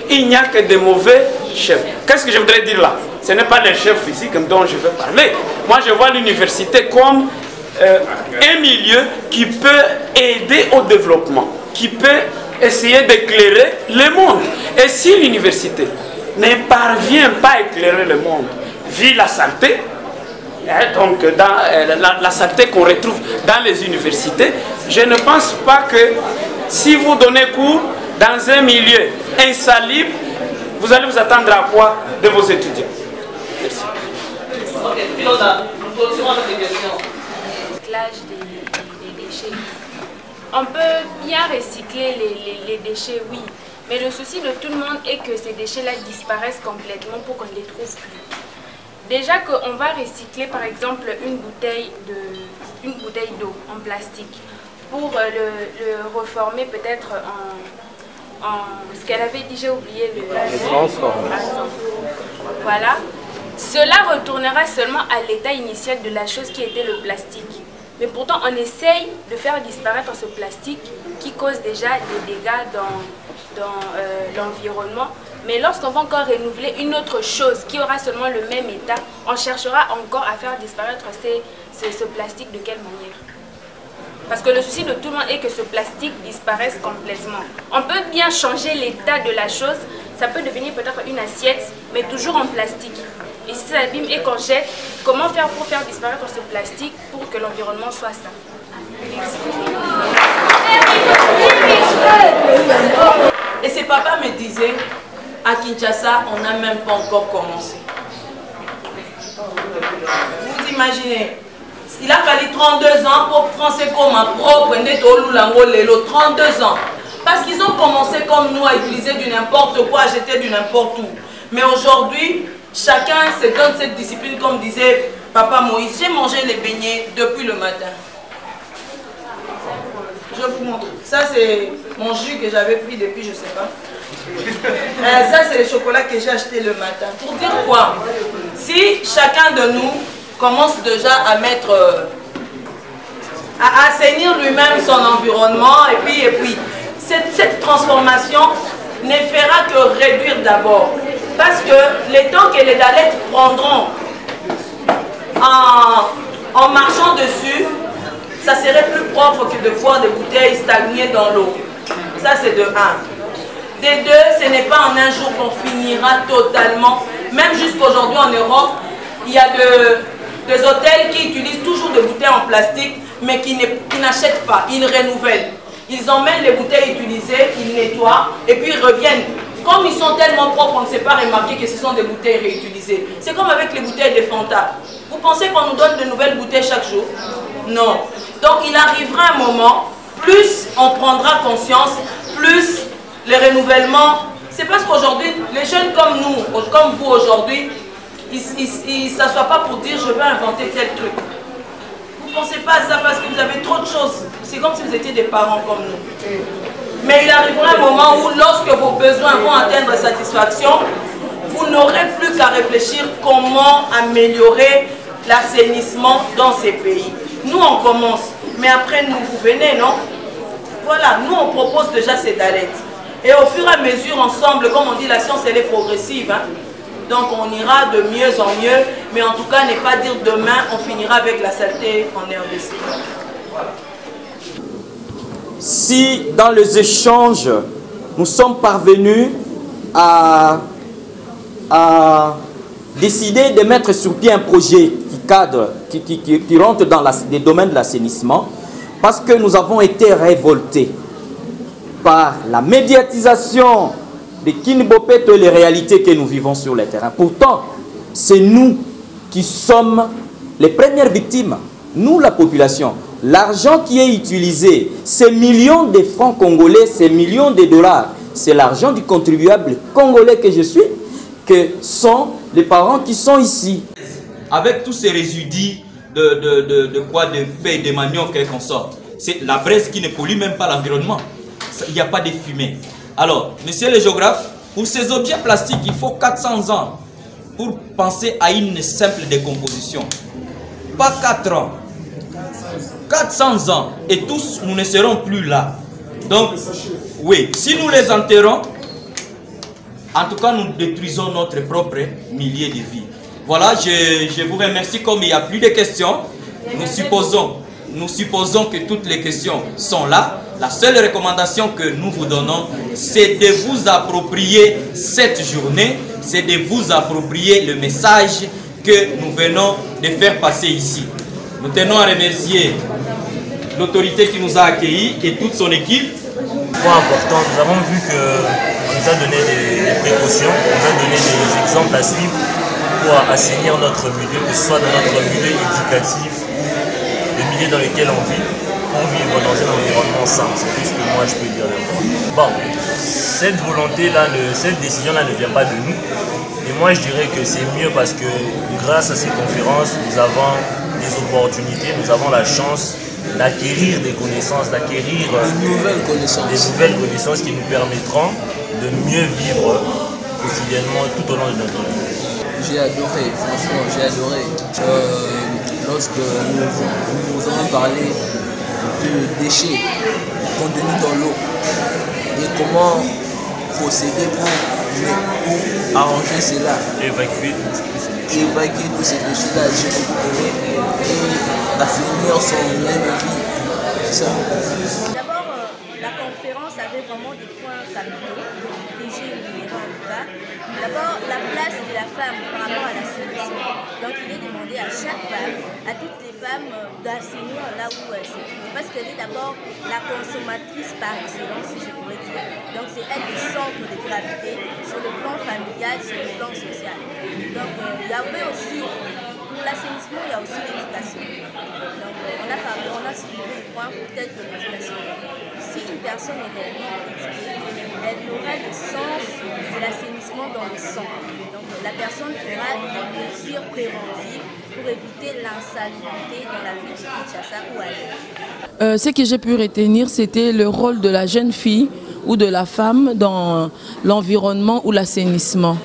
il n'y a que de mauvais chefs. Qu'est-ce que je voudrais dire là? Ce n'est pas les chefs physiques dont je veux parler. Moi je vois l'université comme un milieu qui peut aider au développement, qui peut essayer d'éclairer le monde. Et si l'université ne parvient pas à éclairer le monde, vu la saleté, donc dans la saleté qu'on retrouve dans les universités, je ne pense pas que si vous donnez cours dans un milieu insalubre, vous allez vous attendre à quoi de vos étudiants? Merci. Ok, nous continuons avec les questions. Des déchets. On peut bien recycler les déchets, oui, mais le souci de tout le monde est que ces déchets-là disparaissent complètement pour qu'on ne les trouve plus. Déjà qu'on va recycler par exemple une bouteille d'eau en plastique pour le reformer peut-être en ce qu'elle avait dit, j'ai oublié le transforme. Voilà. Cela retournera seulement à l'état initial de la chose qui était le plastique. Mais pourtant, on essaye de faire disparaître ce plastique qui cause déjà des dégâts dans l'environnement. Mais lorsqu'on va encore renouveler une autre chose qui aura seulement le même état, on cherchera encore à faire disparaître ce plastique de quelle manière? Parce que le souci de tout le monde est que ce plastique disparaisse complètement. On peut bien changer l'état de la chose, ça peut devenir peut-être une assiette, mais toujours en plastique. Et si ça abîme et qu'on jette, comment faire pour faire disparaître ce plastique pour que l'environnement soit sain? Et ses papas me disaient, à Kinshasa, on n'a même pas encore commencé. Vous imaginez, il a fallu 32 ans pour français comme un propre, 32 ans. Parce qu'ils ont commencé comme nous à utiliser du n'importe quoi, à jeter du n'importe où. Mais aujourd'hui, chacun se donne cette discipline, comme disait Papa Moïse. J'ai mangé les beignets depuis le matin. Je vous montre. Ça, c'est mon jus que j'avais pris depuis, je ne sais pas. Ça, c'est le chocolat que j'ai acheté le matin. Pour dire quoi? Si chacun de nous commence déjà à mettre, à assainir lui-même son environnement, et puis cette transformation ne fera que réduire d'abord. Parce que les temps que les Dalets prendront en marchant dessus, ça serait plus propre que de voir des bouteilles stagner dans l'eau. Ça, c'est de 1. Des 2, ce n'est pas en un jour qu'on finira totalement. Même jusqu'aujourd'hui en Europe, il y a des hôtels qui utilisent toujours des bouteilles en plastique, mais qui n'achètent pas, ils renouvellent. Ils emmènent les bouteilles utilisées, ils nettoient, et puis ils reviennent. Comme ils sont tellement propres, on ne s'est pas remarqué que ce sont des bouteilles réutilisées. C'est comme avec les bouteilles de Fanta. Vous pensez qu'on nous donne de nouvelles bouteilles chaque jour? Non. Donc il arrivera un moment, plus on prendra conscience, plus les renouvellements. C'est parce qu'aujourd'hui, les jeunes comme nous, comme vous aujourd'hui, ils ne s'assoient pas pour dire je vais inventer tel truc. Vous ne pensez pas à ça parce que vous avez trop de choses. C'est comme si vous étiez des parents comme nous. Mais il arrivera un moment où, lorsque vos besoins vont atteindre satisfaction, vous n'aurez plus qu'à réfléchir comment améliorer l'assainissement dans ces pays. Nous, on commence, mais après, nous, vous venez, non? Voilà, nous, on propose déjà ces Dalets. Et au fur et à mesure, ensemble, comme on dit, la science, elle est progressive. Hein? Donc, on ira de mieux en mieux, mais en tout cas, ne pas dire demain, on finira avec la saleté en RDC. Voilà. Si dans les échanges, nous sommes parvenus à décidé de mettre sur pied un projet qui cadre, qui rentre dans les domaines de l'assainissement, parce que nous avons été révoltés par la médiatisation de Kinibopeto et les réalités que nous vivons sur le terrain. Pourtant, c'est nous qui sommes les premières victimes, nous la population. L'argent qui est utilisé, ces millions de francs congolais, ces millions de dollars, c'est l'argent du contribuable congolais que je suis, que sont les parents qui sont ici. Avec tous ces résidus de feuilles de manioc et consorts, c'est la braise qui ne pollue même pas l'environnement. Il n'y a pas de fumée. Alors, monsieur le géographe, pour ces objets plastiques, il faut 400 ans pour penser à une simple décomposition. Pas 4 ans. 400 ans. Et tous, nous ne serons plus là. Donc, oui, si nous les enterrons, en tout cas, nous détruisons notre propre millier de vies. Voilà, je vous remercie. Comme il n'y a plus de questions, nous supposons que toutes les questions sont là. La seule recommandation que nous vous donnons, c'est de vous approprier cette journée, c'est de vous approprier le message que nous venons de faire passer ici. Nous tenons à remercier l'autorité qui nous a accueillis et toute son équipe. Point important, nous avons vu qu'on nous a donné des précautions, on nous a donné des exemples à suivre pour assainir notre milieu, que ce soit dans notre milieu éducatif ou le milieu dans lequel on vit, pour vivre dans un environnement sain. C'est tout ce que moi je peux dire d'abord. Bon, cette volonté-là, cette décision-là ne vient pas de nous. Et moi je dirais que c'est mieux parce que grâce à ces conférences, nous avons des opportunités, nous avons la chance d'acquérir des connaissances, d'acquérir des nouvelles connaissances qui nous permettront de mieux vivre quotidiennement tout au long de notre vie. J'ai adoré, franchement, j'ai adoré. Lorsque nous avons parlé de déchets contenus dans l'eau et comment procéder pour arranger cela, évacuer tous ces déchets-là, j'ai beaucoup aimé, et assainir son lien de vie, c'est ça. D'abord, la conférence avait vraiment des points capitaux que j'ai énumérés en tout cas. D'abord, la place de la femme par rapport à l'assainissement. Donc, il est demandé à chaque femme, à toutes les femmes, d'assainir là où elles se trouvent. Parce qu'elle est d'abord la consommatrice par excellence, si je pourrais dire. Donc, c'est elle le centre de gravité sur le plan familial, sur le plan social. Donc, il y avait aussi, pour l'assainissement, il y a aussi l'éducation. Donc, on a soulevé le point peut-être de l'éducation. Si une personne est réellement éduquée, elle aura le sens de l'assainissement dans le sang. Donc la personne fera des mesures préventives pour éviter l'insalubrité dans la ville de Kinshasa ou ailleurs. Ce que j'ai pu retenir, c'était le rôle de la jeune fille ou de la femme dans l'environnement ou l'assainissement.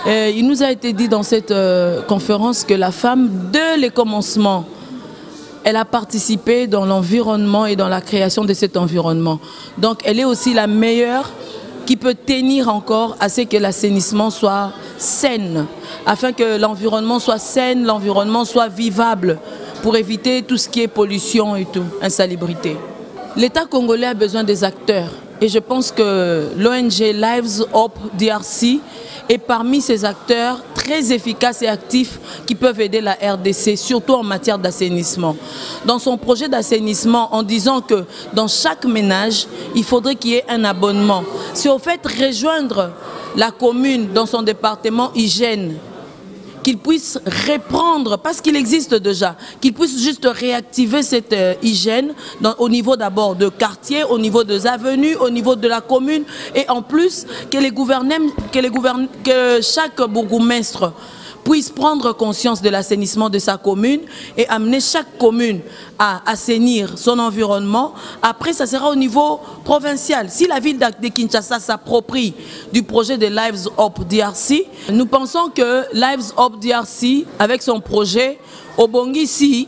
Il nous a été dit dans cette conférence que la femme, dès les commencements, elle a participé dans l'environnement et dans la création de cet environnement. Donc elle est aussi la meilleure qui peut tenir encore à ce que l'assainissement soit sain, afin que l'environnement soit sain, l'environnement soit vivable, pour éviter tout ce qui est pollution et tout, insalubrité. L'État congolais a besoin des acteurs. Et je pense que l'ONG Lives Hope DRC est parmi ces acteurs très efficaces et actifs qui peuvent aider la RDC, surtout en matière d'assainissement. Dans son projet d'assainissement, en disant que dans chaque ménage, il faudrait qu'il y ait un abonnement. C'est au fait rejoindre la commune dans son département hygiène, qu'il puisse reprendre, parce qu'il existe déjà, qu'il puisse juste réactiver cette hygiène au niveau d'abord de quartier, au niveau des avenues, au niveau de la commune, et en plus que chaque bourgmestre puisse prendre conscience de l'assainissement de sa commune et amener chaque commune à assainir son environnement. Après, ça sera au niveau provincial. Si la ville de Kinshasa s'approprie du projet de Lives Hope DRC, nous pensons que Lives Hope DRC, avec son projet, Obongisi,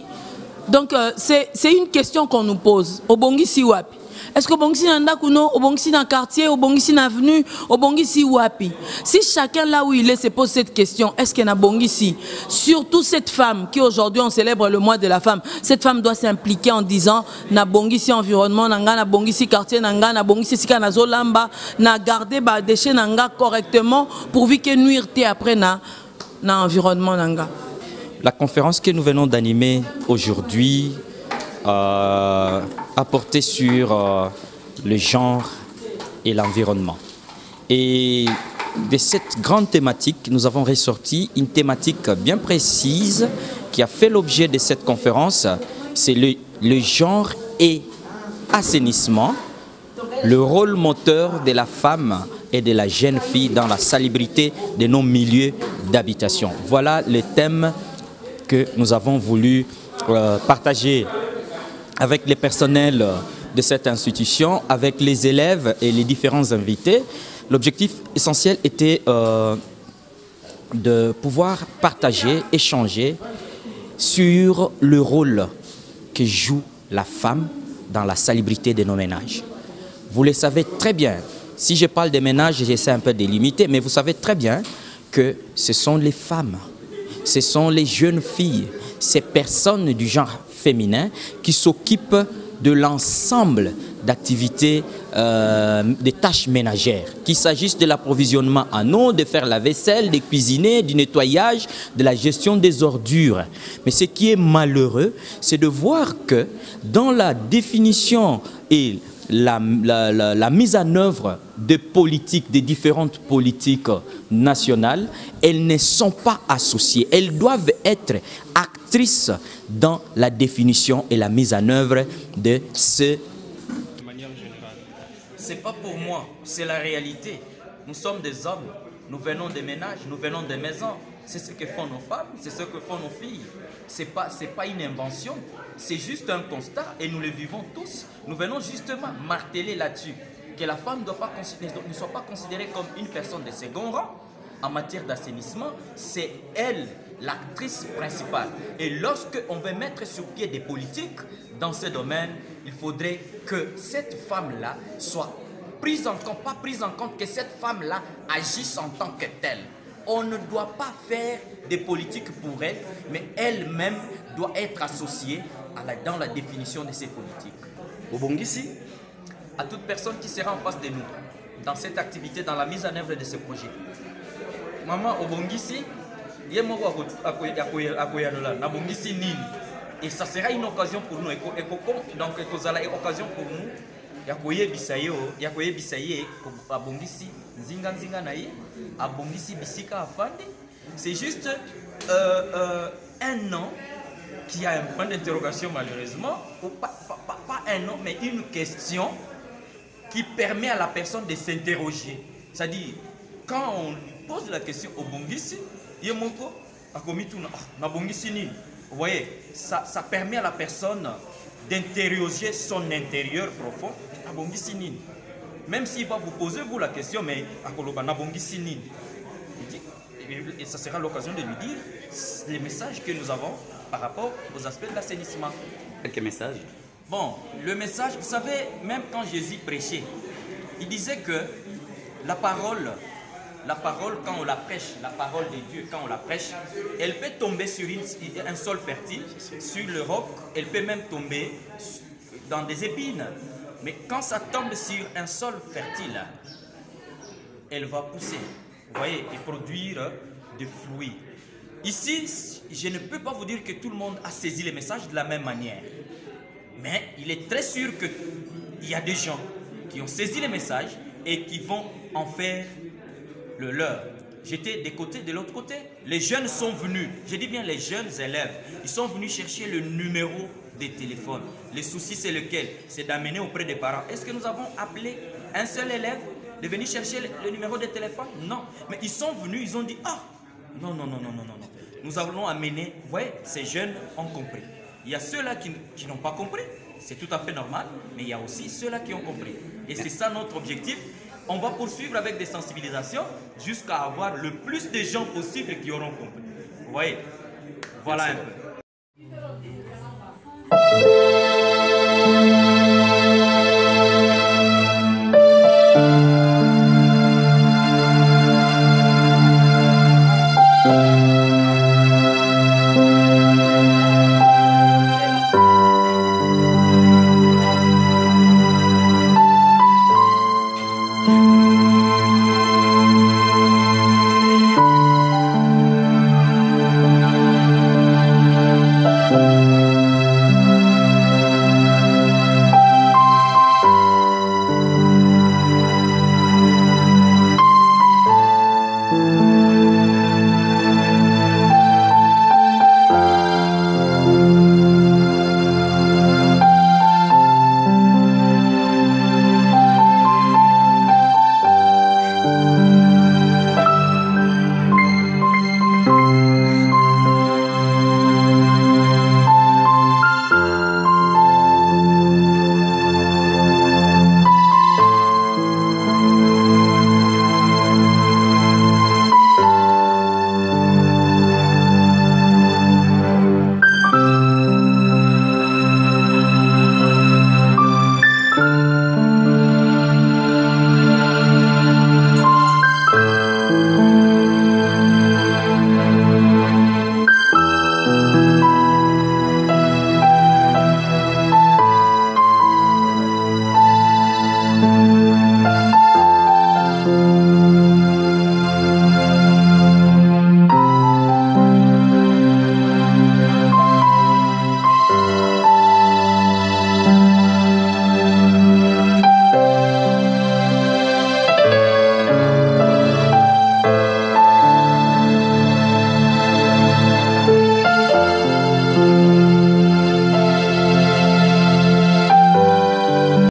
donc c'est une question qu'on nous pose. Obongisi wapi? Est-ce que Obongisi dans Ndakuno, Obongisi dans le quartier, Obongisi dans l'avenue, Obongisi wapi? Si chacun là où il est se pose cette question, est-ce qu'il y a Obongisi? Surtout cette femme qui aujourd'hui on célèbre le mois de la femme, cette femme doit s'impliquer en disant na Bongisi environnement, na Bongisi quartier, na Bongisi sika na zolamba, na garder ba déchets nanga correctement pourvu que nuire après na dans l'environnement. La conférence que nous venons d'animer aujourd'hui a porté sur le genre et l'environnement. Et de cette grande thématique, nous avons ressorti une thématique bien précise qui a fait l'objet de cette conférence. C'est le genre et assainissement, le rôle moteur de la femme et de la jeune fille dans la salubrité de nos milieux d'habitation. Voilà le thème que nous avons voulu partager avec les personnels de cette institution, avec les élèves et les différents invités. L'objectif essentiel était de pouvoir partager, échanger sur le rôle que joue la femme dans la salubrité de nos ménages. Vous le savez très bien, si je parle des ménages, j'essaie un peu de limiter, mais vous savez très bien que ce sont les femmes, ce sont les jeunes filles, ces personnes du genre féminin qui s'occupent de l'ensemble d'activités, des tâches ménagères, qu'il s'agisse de l'approvisionnement en eau, de faire la vaisselle, de cuisiner, du nettoyage, de la gestion des ordures. Mais ce qui est malheureux, c'est de voir que dans la définition et la mise en œuvre des politiques, des différentes politiques nationales, elles ne sont pas associées. Elles doivent être actrices dans la définition et la mise en œuvre de ce. De manière générale, c'est pas pour moi, c'est la réalité. Nous sommes des hommes, nous venons des ménages, nous venons des maisons. C'est ce que font nos femmes, c'est ce que font nos filles. C'est pas une invention, c'est juste un constat et nous le vivons tous. Nous venons justement marteler là-dessus que la femme ne soit pas considérée comme une personne de second rang en matière d'assainissement. C'est elle l'actrice principale. Et lorsque on veut mettre sur pied des politiques dans ce domaine, il faudrait que cette femme-là soit prise en compte, pas prise en compte, que cette femme-là agisse en tant que telle. On ne doit pas faire des politiques pour elle, mais elle-même doit être associée dans la définition de ces politiques. Obongisi, à toute personne qui sera en face de nous, dans cette activité, dans la mise en œuvre de ce projet. Maman Obongisi, et ça sera une occasion pour nous, donc une occasion pour nous. Yakoye bisaye abongisi nzinga naye abongisi bisika afande. C'est juste un nom qui a un point d'interrogation malheureusement, ou pas un nom mais une question qui permet à la personne de s'interroger. C'est-à-dire quand on pose la question au bongisi yemoko akomituna na bongisi nini. Vous voyez, ça permet à la personne d'interroger son intérieur profond. Même s'il va vous poser vous la question, mais et ça sera l'occasion de lui dire les messages que nous avons par rapport aux aspects de l'assainissement. Quelques messages. Bon, le message, vous savez, même quand Jésus prêchait, il disait que la parole, quand on la prêche, la parole de Dieu, quand on la prêche, elle peut tomber sur un sol fertile, sur le roc, elle peut même tomber dans des épines. Mais quand ça tombe sur un sol fertile, elle va pousser, vous voyez, et produire des fruits. Ici, je ne peux pas vous dire que tout le monde a saisi les messages de la même manière. Mais il est très sûr qu'il y a des gens qui ont saisi les messages et qui vont en faire le leur. J'étais des côtés, de l'autre côté. Les jeunes sont venus, je dis bien les jeunes élèves, ils sont venus chercher le numéro des téléphones. Le souci c'est lequel? C'est d'amener auprès des parents. Est-ce que nous avons appelé un seul élève de venir chercher le numéro de téléphone? Non. Mais ils sont venus, ils ont dit, ah, non. Nous allons amener, vous voyez, ces jeunes ont compris. Il y a ceux-là qui n'ont pas compris, c'est tout à fait normal, mais il y a aussi ceux-là qui ont compris. Et c'est ça notre objectif. On va poursuivre avec des sensibilisations jusqu'à avoir le plus de gens possible qui auront compris. Vous voyez, voilà un peu.